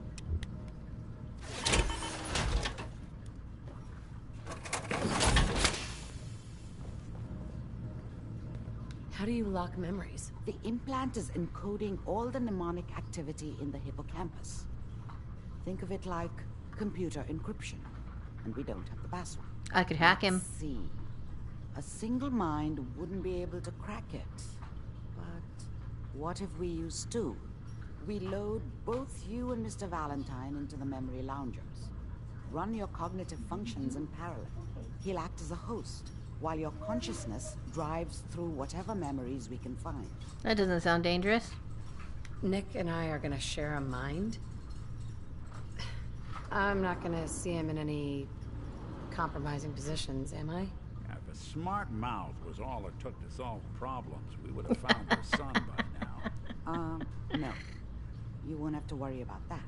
How do you lock memories? The implant is encoding all the mnemonic activity in the hippocampus. Think of it like computer encryption, and we don't have the password. I could hack him. Let's see. A single mind wouldn't be able to crack it. But what if we use two? We load both you and Mr. Valentine into the memory loungers. Run your cognitive functions in parallel. He'll act as a host, while your consciousness drives through whatever memories we can find. That doesn't sound dangerous. Nick and I are gonna share a mind. I'm not gonna see him in any compromising positions, am I? If a smart mouth was all it took to solve problems, we would have found her son by now. No. You won't have to worry about that.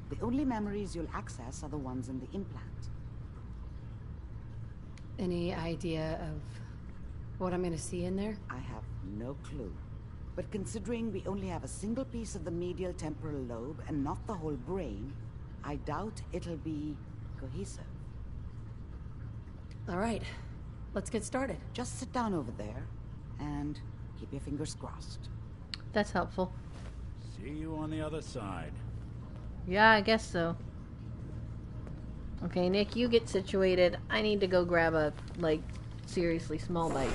The only memories you'll access are the ones in the implant. Any idea of what I'm gonna see in there? I have no clue. But considering we only have a single piece of the medial temporal lobe and not the whole brain, I doubt it'll be cohesive. All right, let's get started. Just sit down over there and keep your fingers crossed. That's helpful. See you on the other side. Yeah, I guess so. Okay, Nick, you get situated. I need to go grab a, like, seriously small bite.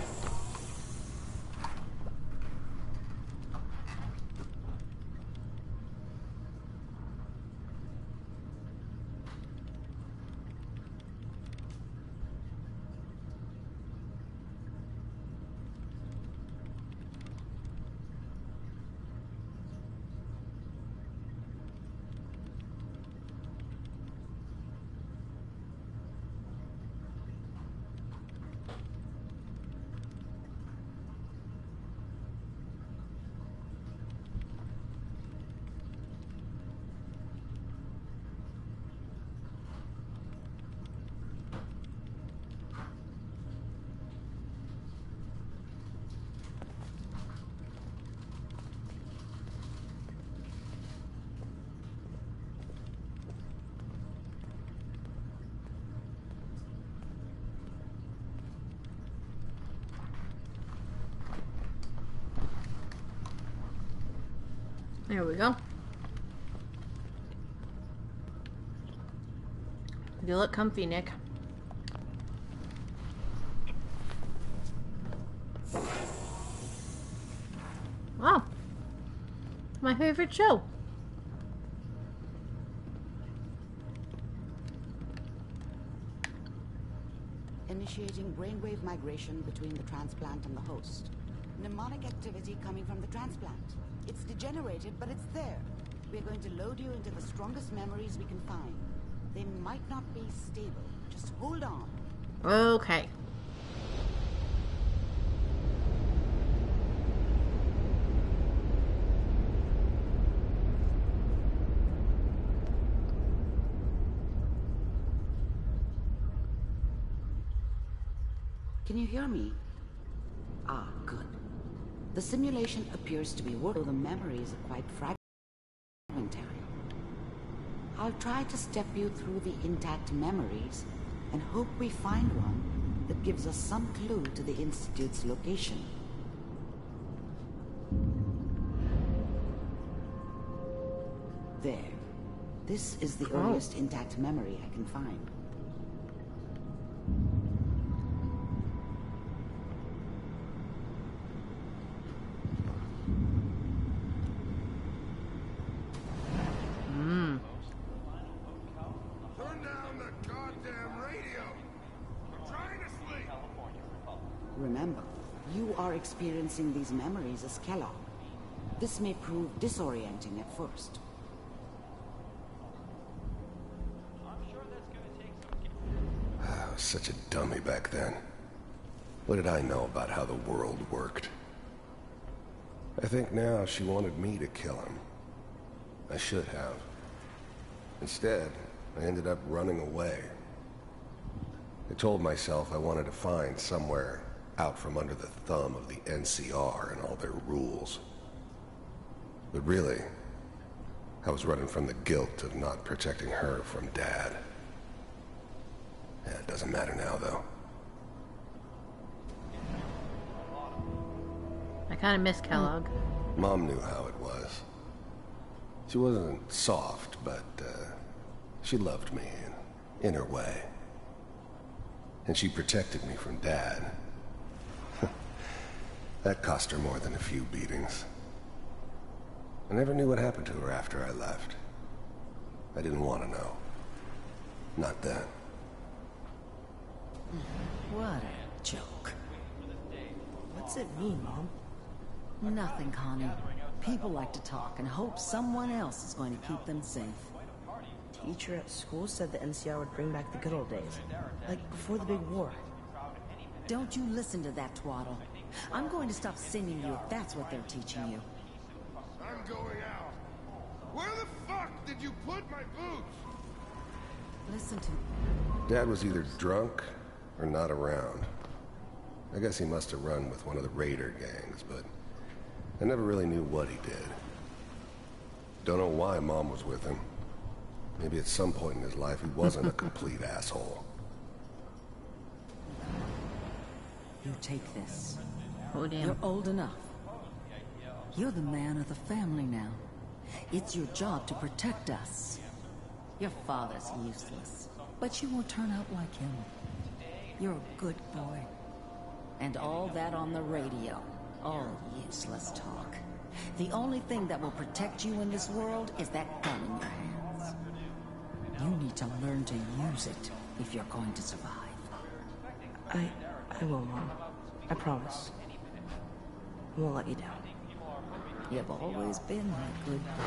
There we go. You look comfy, Nick. Wow. My favorite show. Initiating brainwave migration between the transplant and the host. Mnemonic activity coming from the transplant. It's degenerated, but it's there. We're going to load you into the strongest memories we can find. They might not be stable. Just hold on. Okay. Can you hear me? Ah, good. The simulation appears to be working, though the memories are quite fragmentary. I'll try to step you through the intact memories and hope we find one that gives us some clue to the Institute's location. There. This is the earliest intact memory I can find. Remember, you are experiencing these memories as Kellogg. This may prove disorienting at first. I was such a dummy back then. What did I know about how the world worked? I think now she wanted me to kill him. I should have. Instead, I ended up running away. I told myself I wanted to find somewhere out from under the thumb of the NCR and all their rules. But really, I was running from the guilt of not protecting her from Dad. Yeah, it doesn't matter now, though. I kind of miss Kellogg. Mom knew how it was. She wasn't soft, but she loved me in her way. And she protected me from Dad. That cost her more than a few beatings. I never knew what happened to her after I left. I didn't want to know. Not then. What a joke. What's it mean, Mom? Nothing, Connie. People like to talk and hope someone else is going to keep them safe. Teacher at school said the NCR would bring back the good old days. Like before the big war. Don't you listen to that twaddle. I'm going to stop singing you if that's what they're teaching you. I'm going out. Where the fuck did you put my boots? Listen to... Dad was either drunk or not around. I guess he must have run with one of the raider gangs, but I never really knew what he did. Don't know why Mom was with him. Maybe at some point in his life he wasn't a complete asshole. You take this. Oh, damn. You're old enough. You're the man of the family now. It's your job to protect us. Your father's useless, but you won't turn out like him. You're a good boy. And all that on the radio, all useless talk. The only thing that will protect you in this world is that gun in your hands. You need to learn to use it if you're going to survive. I will, Mom. I promise. I won't let you down. You've always been a good boy.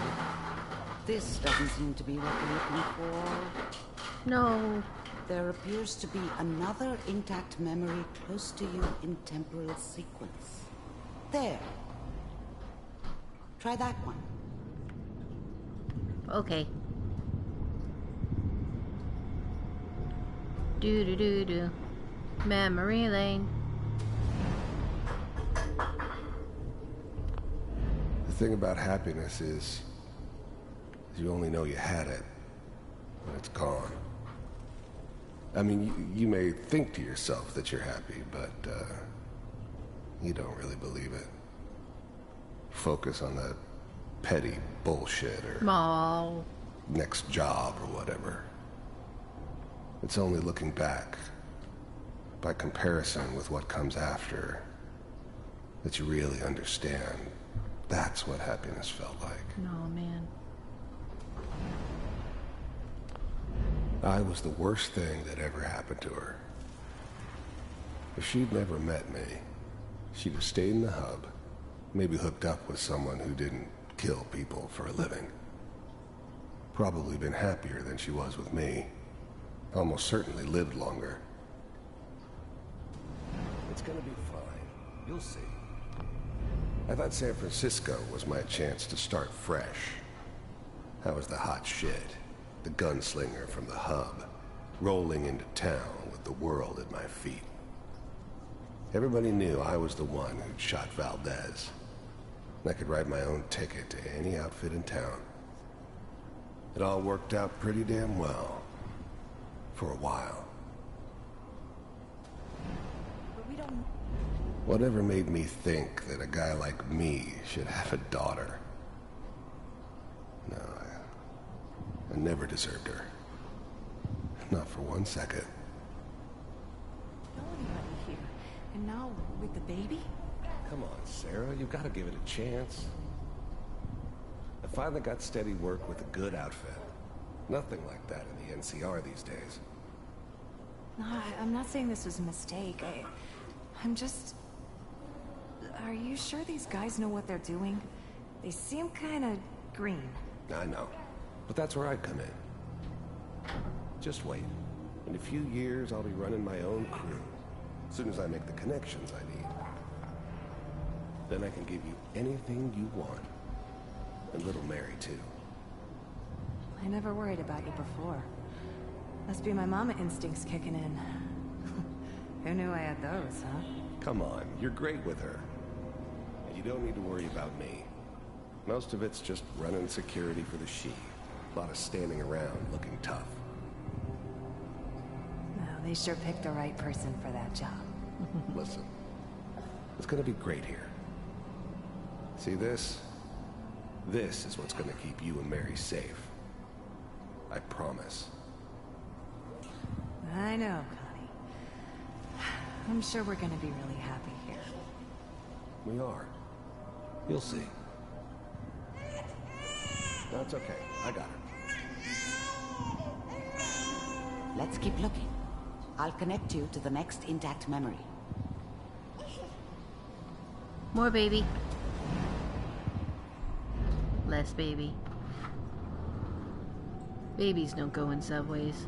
This doesn't seem to be what we're looking for. No. There appears to be another intact memory close to you in temporal sequence. There. Try that one. Okay. Do. Memory lane. The thing about happiness is you only know you had it when it's gone. I mean, you may think to yourself that you're happy, but you don't really believe it. Focus on that petty bullshit or Aw. next job or whatever. It's only looking back, by comparison with what comes after, that you really understand. That's what happiness felt like. No, man. I was the worst thing that ever happened to her. If she'd never met me, she'd have stayed in the hub, maybe hooked up with someone who didn't kill people for a living. Probably been happier than she was with me. Almost certainly lived longer. It's gonna be fine. You'll see. I thought San Francisco was my chance to start fresh. I was the hot shit, the gunslinger from the hub, rolling into town with the world at my feet. Everybody knew I was the one who'd shot Valdez. I could write my own ticket to any outfit in town. It all worked out pretty damn well. For a while. But we don't... Whatever made me think that a guy like me should have a daughter? No, I never deserved her. Not for 1 second. Nobody here. And now, with the baby? Come on, Sarah, you've got to give it a chance. I finally got steady work with a good outfit. Nothing like that in the NCR these days. No, I'm not saying this was a mistake. I'm just... Are you sure these guys know what they're doing? They seem kind of green. I know, but that's where I come in. Just wait. In a few years, I'll be running my own crew. As soon as I make the connections I need. Then I can give you anything you want. And little Mary, too. I never worried about you before. Must be my mama instincts kicking in. Who knew I had those, huh? Come on, you're great with her. And you don't need to worry about me. Most of it's just running security for the she. A lot of standing around looking tough. No, they sure picked the right person for that job. Listen, it's gonna be great here. See this? This is what's gonna keep you and Mary safe. I promise. I know, Connie. I'm sure we're gonna be really happy here. We are. You'll see. That's okay. I got her. Let's keep looking. I'll connect you to the next intact memory. More baby. Less baby. Babies don't go in subways.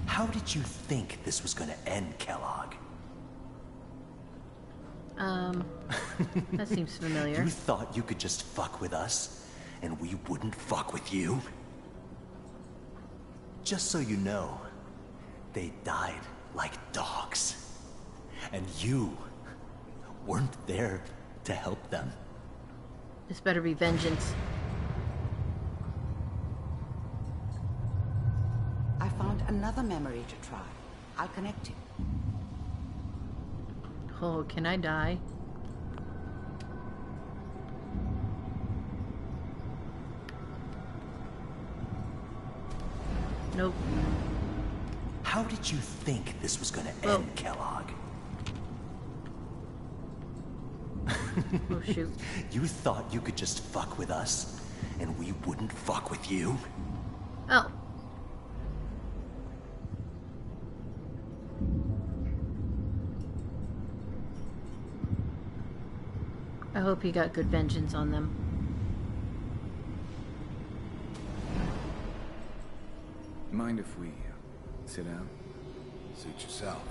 How did you think this was gonna end, Kellogg? That seems familiar. You thought you could just fuck with us, and we wouldn't fuck with you? Just so you know, they died like dogs. And you weren't there to help them. This better be vengeance. I found another memory to try. I'll connect you. Oh, can I die? Nope. How did you think this was gonna end, Kellogg? Oh, shoot. You thought you could just fuck with us, and we wouldn't fuck with you? Oh. I hope you got good vengeance on them. Mind if we sit down? Suit yourself.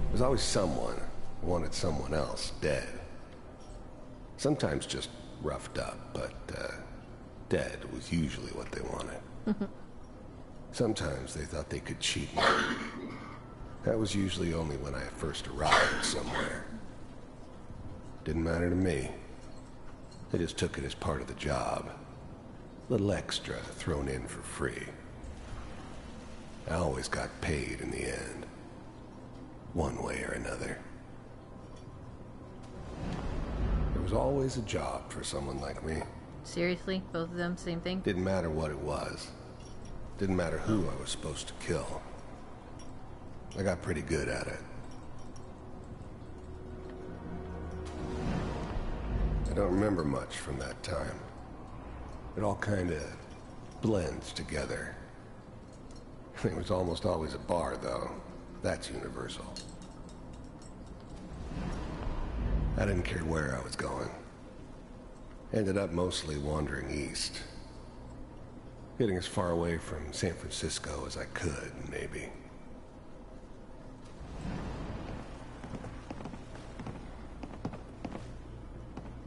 There's always someone who wanted someone else dead. Sometimes just roughed up, but dead was usually what they wanted. Sometimes they thought they could cheat me. That was usually only when I first arrived somewhere. Didn't matter to me. They just took it as part of the job. Little extra thrown in for free. I always got paid in the end. One way or another. There was always a job for someone like me. Seriously? Both of them, same thing? Didn't matter what it was. Didn't matter who I was supposed to kill. I got pretty good at it. I don't remember much from that time. It all kinda blends together. It was almost always a bar, though. That's universal. I didn't care where I was going. Ended up mostly wandering east. Getting as far away from San Francisco as I could, maybe.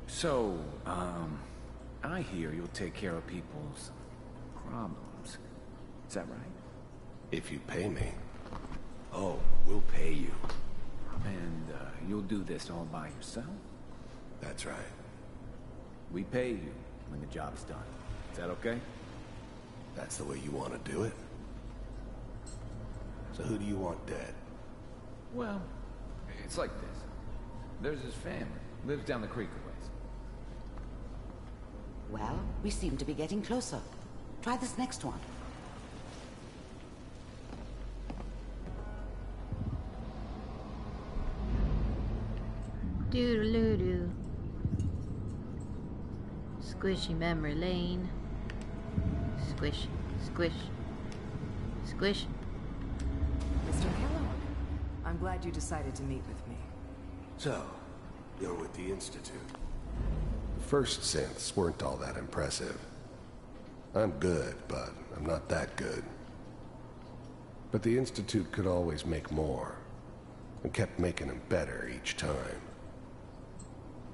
So, I hear you'll take care of people's problems. Is that right? If you pay me. Oh, we'll pay you. And, you'll do this all by yourself? That's right. We pay you when the job's done. Is that okay? That's the way you want to do it? So who do you want dead? Well, it's like this. There's his family. Lives down the creek a ways. Well, we seem to be getting closer. Try this next one. Doodaloo-doo. Squishy memory lane. Squish, squish, squish. Mr. Kellogg, I'm glad you decided to meet with me. So, you're with the Institute. The first synths weren't all that impressive. I'm good, but I'm not that good. But the Institute could always make more, and kept making them better each time.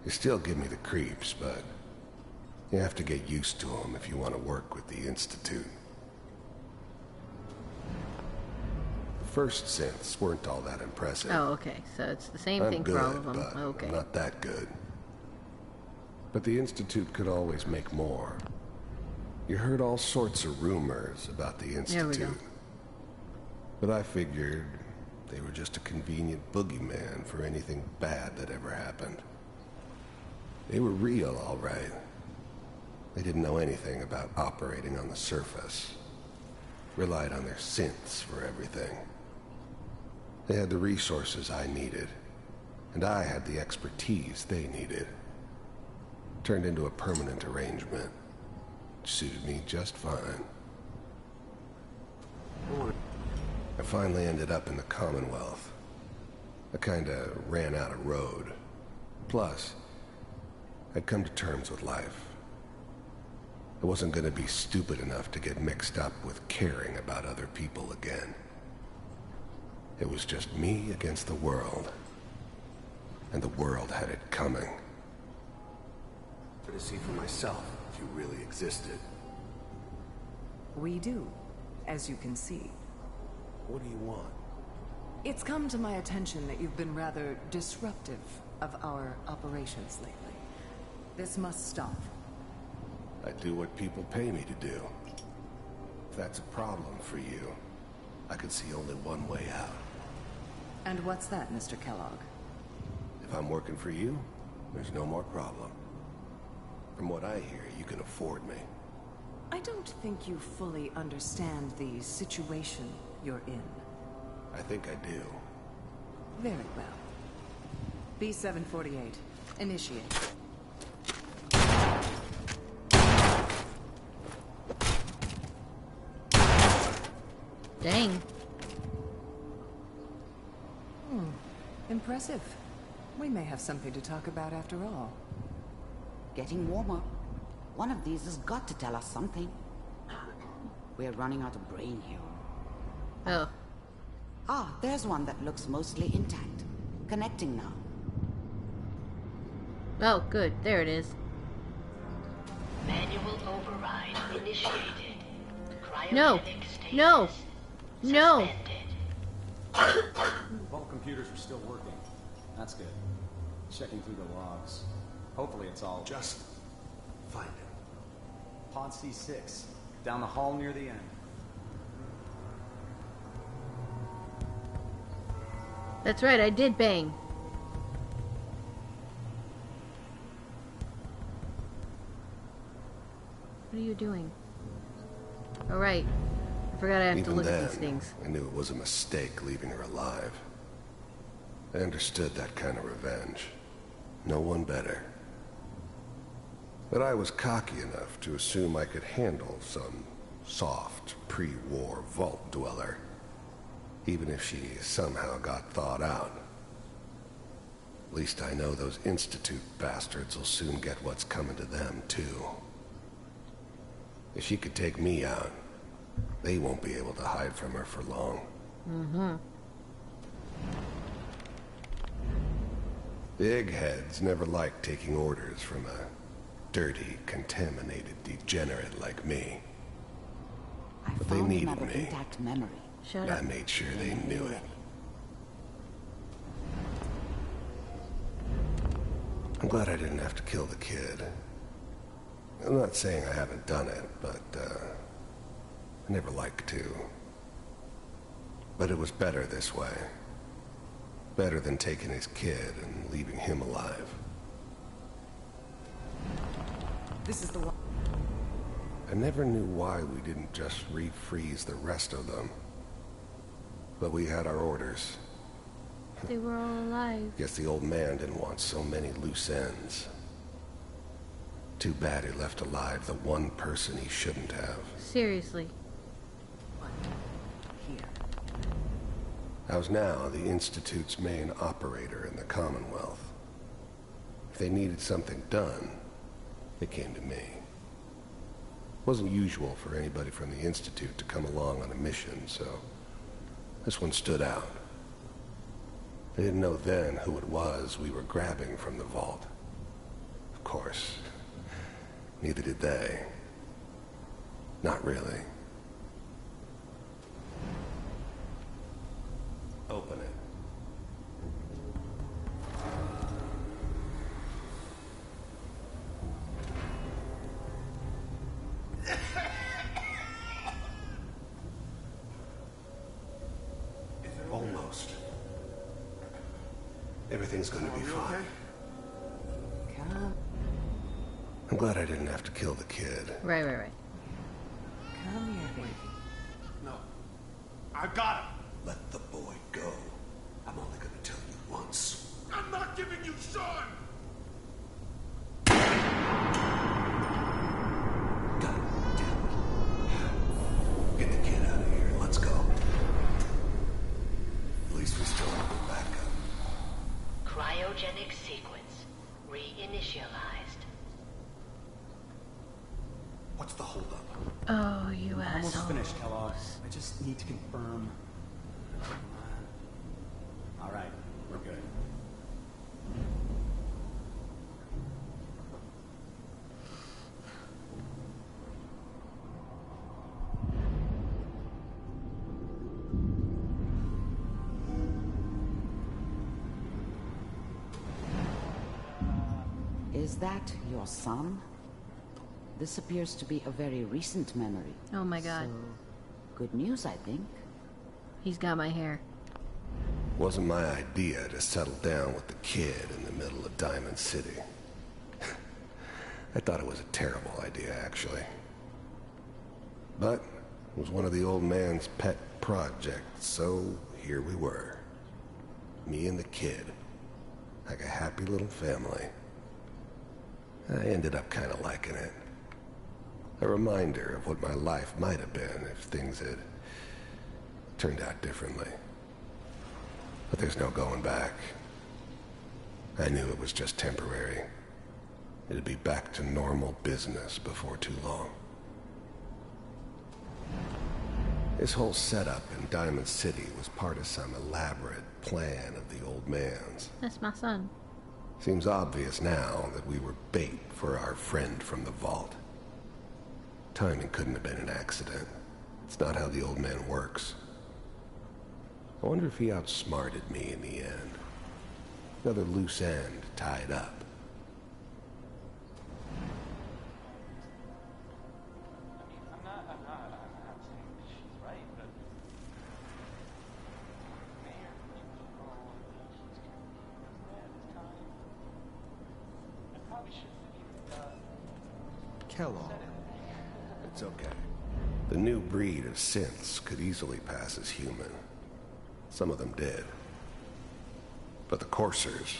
They still give me the creeps, but you have to get used to them if you want to work with the Institute. The first synths weren't all that impressive. Oh, okay. So it's the same I'm thing good, for all of them. but Okay. I'm not that good. But the Institute could always make more. You heard all sorts of rumors about the There we go. Institute. But I figured they were just a convenient boogeyman for anything bad that ever happened. They were real, all right. They didn't know anything about operating on the surface. Relied on their synths for everything. They had the resources I needed, and I had the expertise they needed. Turned into a permanent arrangement. Suited me just fine. I finally ended up in the Commonwealth. I kinda ran out of road. Plus, I'd come to terms with life. I wasn't gonna be stupid enough to get mixed up with caring about other people again. It was just me against the world. And the world had it coming. To see for myself if you really existed. We do, as you can see. What do you want? It's come to my attention that you've been rather disruptive of our operations lately. This must stop. I do what people pay me to do. If that's a problem for you, I could see only one way out. And what's that, Mr. Kellogg? If I'm working for you, there's no more problem. From what I hear, you can afford me. I don't think you fully understand the situation you're in. I think I do. Very well. B-748, initiate. Dang. Impressive. We may have something to talk about after all. Getting warmer. One of these has got to tell us something. We're running out of brain here. Oh. Ah, there's one that looks mostly intact. Connecting now. Oh, good. There it is. Manual override initiated. No. Cryogenic status No. No. All computers are still working. That's good. Checking through the logs. Hopefully it's all... Just find it. Pod C6. Down the hall near the end. That's right, I did bang. What are you doing? All right. I forgot I have to look at these things. I knew it was a mistake leaving her alive. I understood that kind of revenge. No one better. But I was cocky enough to assume I could handle some soft, pre-war vault dweller, even if she somehow got thawed out. At least I know those Institute bastards will soon get what's coming to them, too. If she could take me out, they won't be able to hide from her for long. Mm-hmm. Big heads never liked taking orders from a dirty, contaminated degenerate like me. But they needed me. Intact memory. And I made sure they knew it. I'm glad I didn't have to kill the kid. I'm not saying I haven't done it, but I never liked to. But it was better this way. Better than taking his kid and leaving him alive. This is the one. I never knew why we didn't just refreeze the rest of them. But we had our orders. They were all alive. Guess the old man didn't want so many loose ends. Too bad he left alive the one person he shouldn't have. Seriously. Here. I was now the Institute's main operator in the Commonwealth. If they needed something done, they came to me. It wasn't usual for anybody from the Institute to come along on a mission, so this one stood out. I didn't know then who it was we were grabbing from the vault. Of course, neither did they. Not really. Open it. Almost. Everything's gonna be fine. Come. I'm glad I didn't have to kill the kid. Right. Come here, baby. No. I got him. Let the boy go. I'm only gonna tell you once. I'm not giving you Sean! God damn it. Get the kid out of here. Let's go. At least we still have a backup. Cryogenic sequence reinitialized. What's the holdup? Oh, you I'm almost assholes. finished, Kellogg. I just need to confirm. All right, we're good. Is that your son? This appears to be a very recent memory. Oh my god. So, good news, I think. He's got my hair. Wasn't my idea to settle down with the kid in the middle of Diamond City. I thought it was a terrible idea, actually. But it was one of the old man's pet projects, so here we were. Me and the kid. Like a happy little family. I ended up kind of liking it. A reminder of what my life might have been if things had turned out differently. But there's no going back. I knew it was just temporary. It'd be back to normal business before too long. This whole setup in Diamond City was part of some elaborate plan of the old man's. That's my son. Seems obvious now that we were bait for our friend from the vault. Timing couldn't have been an accident. It's not how the old man works. I wonder if he outsmarted me in the end. Another loose end tied up. I'm not saying she's right, but Mayor, Kellogg. It's okay. The new breed of synths could easily pass as human. Some of them did. But the coursers,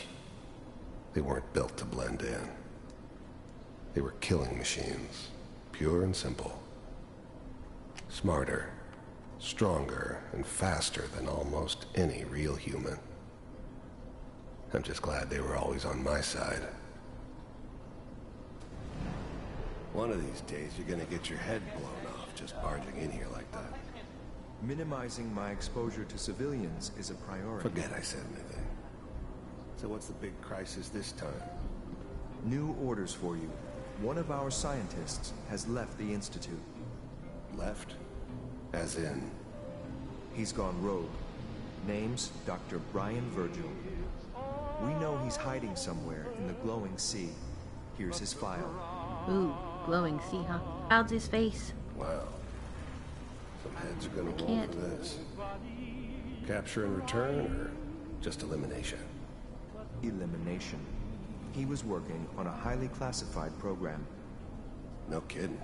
they weren't built to blend in. They were killing machines, pure and simple. Smarter, stronger, and faster than almost any real human. I'm just glad they were always on my side. One of these days, you're gonna get your head blown off just barging in here like that. Minimizing my exposure to civilians is a priority. Forget I said anything. So what's the big crisis this time? New orders for you. One of our scientists has left the Institute. Left? As in? He's gone rogue. Name's Dr. Brian Virgil. We know he's hiding somewhere in the glowing sea. Here's his file. Ooh, glowing sea, huh? How's his face? Wow. Some heads are gonna roll for this. Capture and return, or just elimination? Elimination. He was working on a highly classified program. No kidding.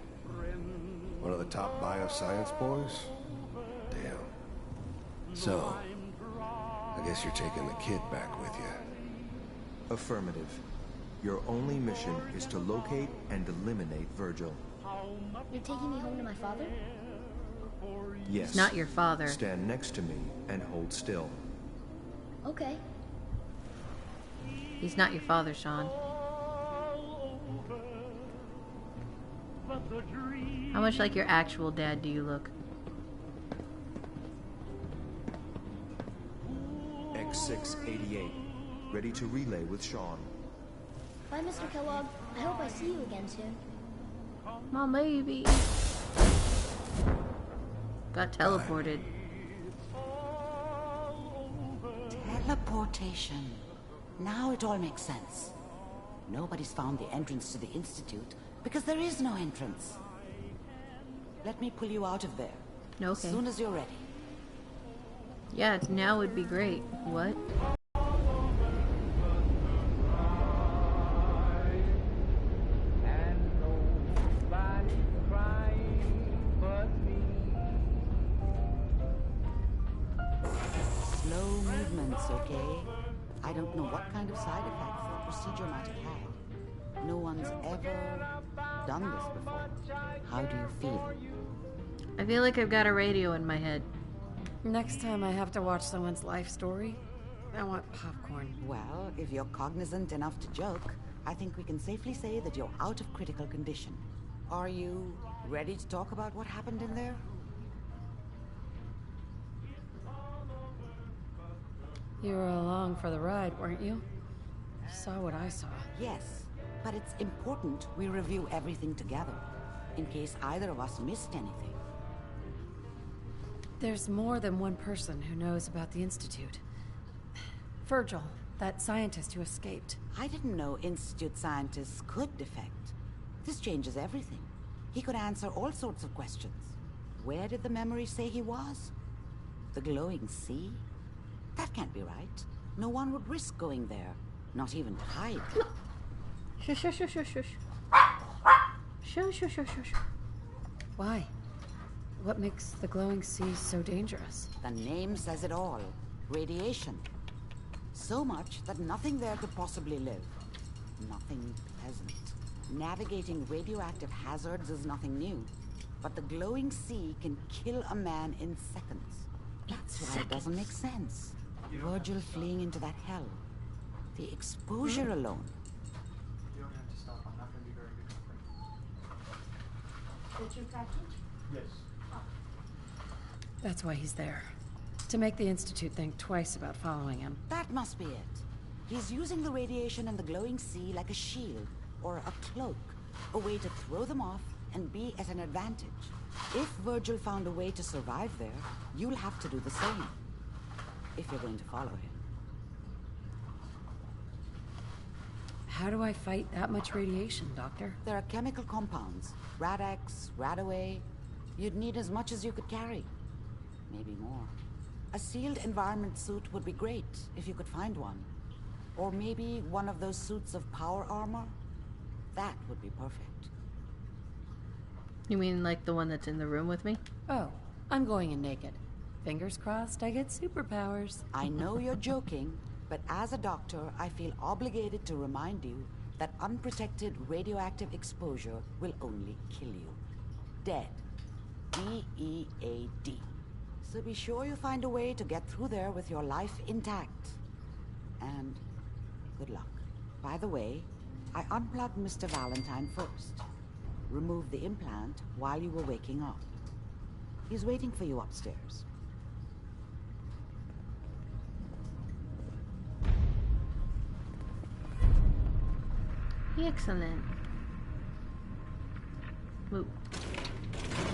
One of the top bioscience boys? Damn. So, I guess you're taking the kid back with you. Affirmative. Your only mission is to locate and eliminate Virgil. You're taking me home to my father? Yes. He's not your father. Stand next to me and hold still. Okay. He's not your father, Sean. How much like your actual dad do you look? X688. Ready to relay with Sean. Bye, Mr. Kellogg. I hope I see you again soon. My baby. Got teleported. Teleportation. Now it all makes sense. Nobody's found the entrance to the Institute because there is no entrance. Let me pull you out of there. Okay. As soon as you're ready. Yeah, now would be great. What? Slow movements, okay? I don't know what kind of side effects the procedure might have had. No one's ever done this before. How do you feel? I feel like I've got a radio in my head. Next time I have to watch someone's life story, I want popcorn. Well, if you're cognizant enough to joke, I think we can safely say that you're out of critical condition. Are you ready to talk about what happened in there? You were along for the ride, weren't you? Saw what I saw. Yes, but it's important we review everything together, in case either of us missed anything. There's more than one person who knows about the Institute. Virgil, that scientist who escaped. I didn't know Institute scientists could defect. This changes everything. He could answer all sorts of questions. Where did the memory say he was? The glowing sea? That can't be right. No one would risk going there. Not even to hide. Shush, shush, shush, shush, shush. Shush, shush, shush, shush. Why? What makes the glowing sea so dangerous? The name says it all. Radiation. So much that nothing there could possibly live. Nothing pleasant. Navigating radioactive hazards is nothing new. But the glowing sea can kill a man in seconds. That's why it doesn't make sense. Virgil fleeing into that hell. The exposure alone. You don't have to stop. I'm not going to be very good company. Is your package? Yes. That's why he's there. To make the Institute think twice about following him. That must be it. He's using the radiation and the glowing sea like a shield, or a cloak. A way to throw them off and be at an advantage. If Virgil found a way to survive there, you'll have to do the same. If you're going to follow him. How do I fight that much radiation, Doctor? There are chemical compounds. Rad-X, Radaway. You'd need as much as you could carry. Maybe more. A sealed environment suit would be great, if you could find one. Or maybe one of those suits of power armor. That would be perfect. You mean like the one that's in the room with me? Oh, I'm going in naked. Fingers crossed I get superpowers. I know you're joking, but as a doctor, I feel obligated to remind you that unprotected radioactive exposure will only kill you. Dead. D-E-A-D. So be sure you find a way to get through there with your life intact. And good luck. By the way, I unplugged Mr. Valentine first. Removed the implant while you were waking up. He's waiting for you upstairs. Excellent. Woo.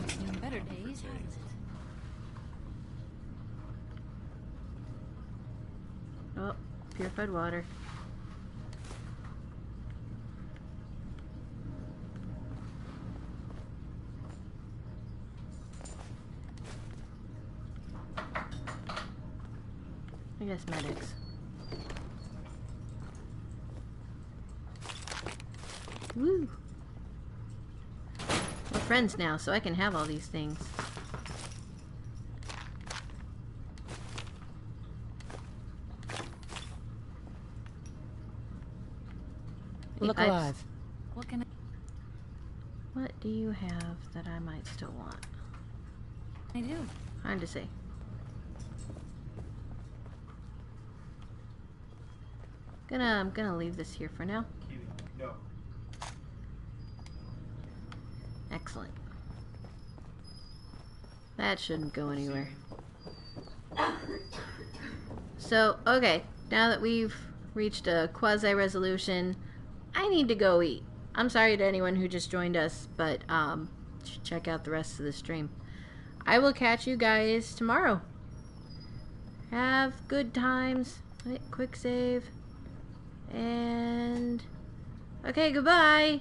Seen better days, hasn't it? Oh, purified water. I guess medics. Woo! We're friends now, so I can have all these things. Look alive. What can What do you have that I might still want? I do? Hard to say. I'm gonna leave this here for now. No. Excellent. That shouldn't go anywhere. So, okay, now that we've reached a quasi-resolution, I need to go eat. I'm sorry to anyone who just joined us, but check out the rest of the stream. I will catch you guys tomorrow. Have good times. Wait, quick save. And okay, goodbye.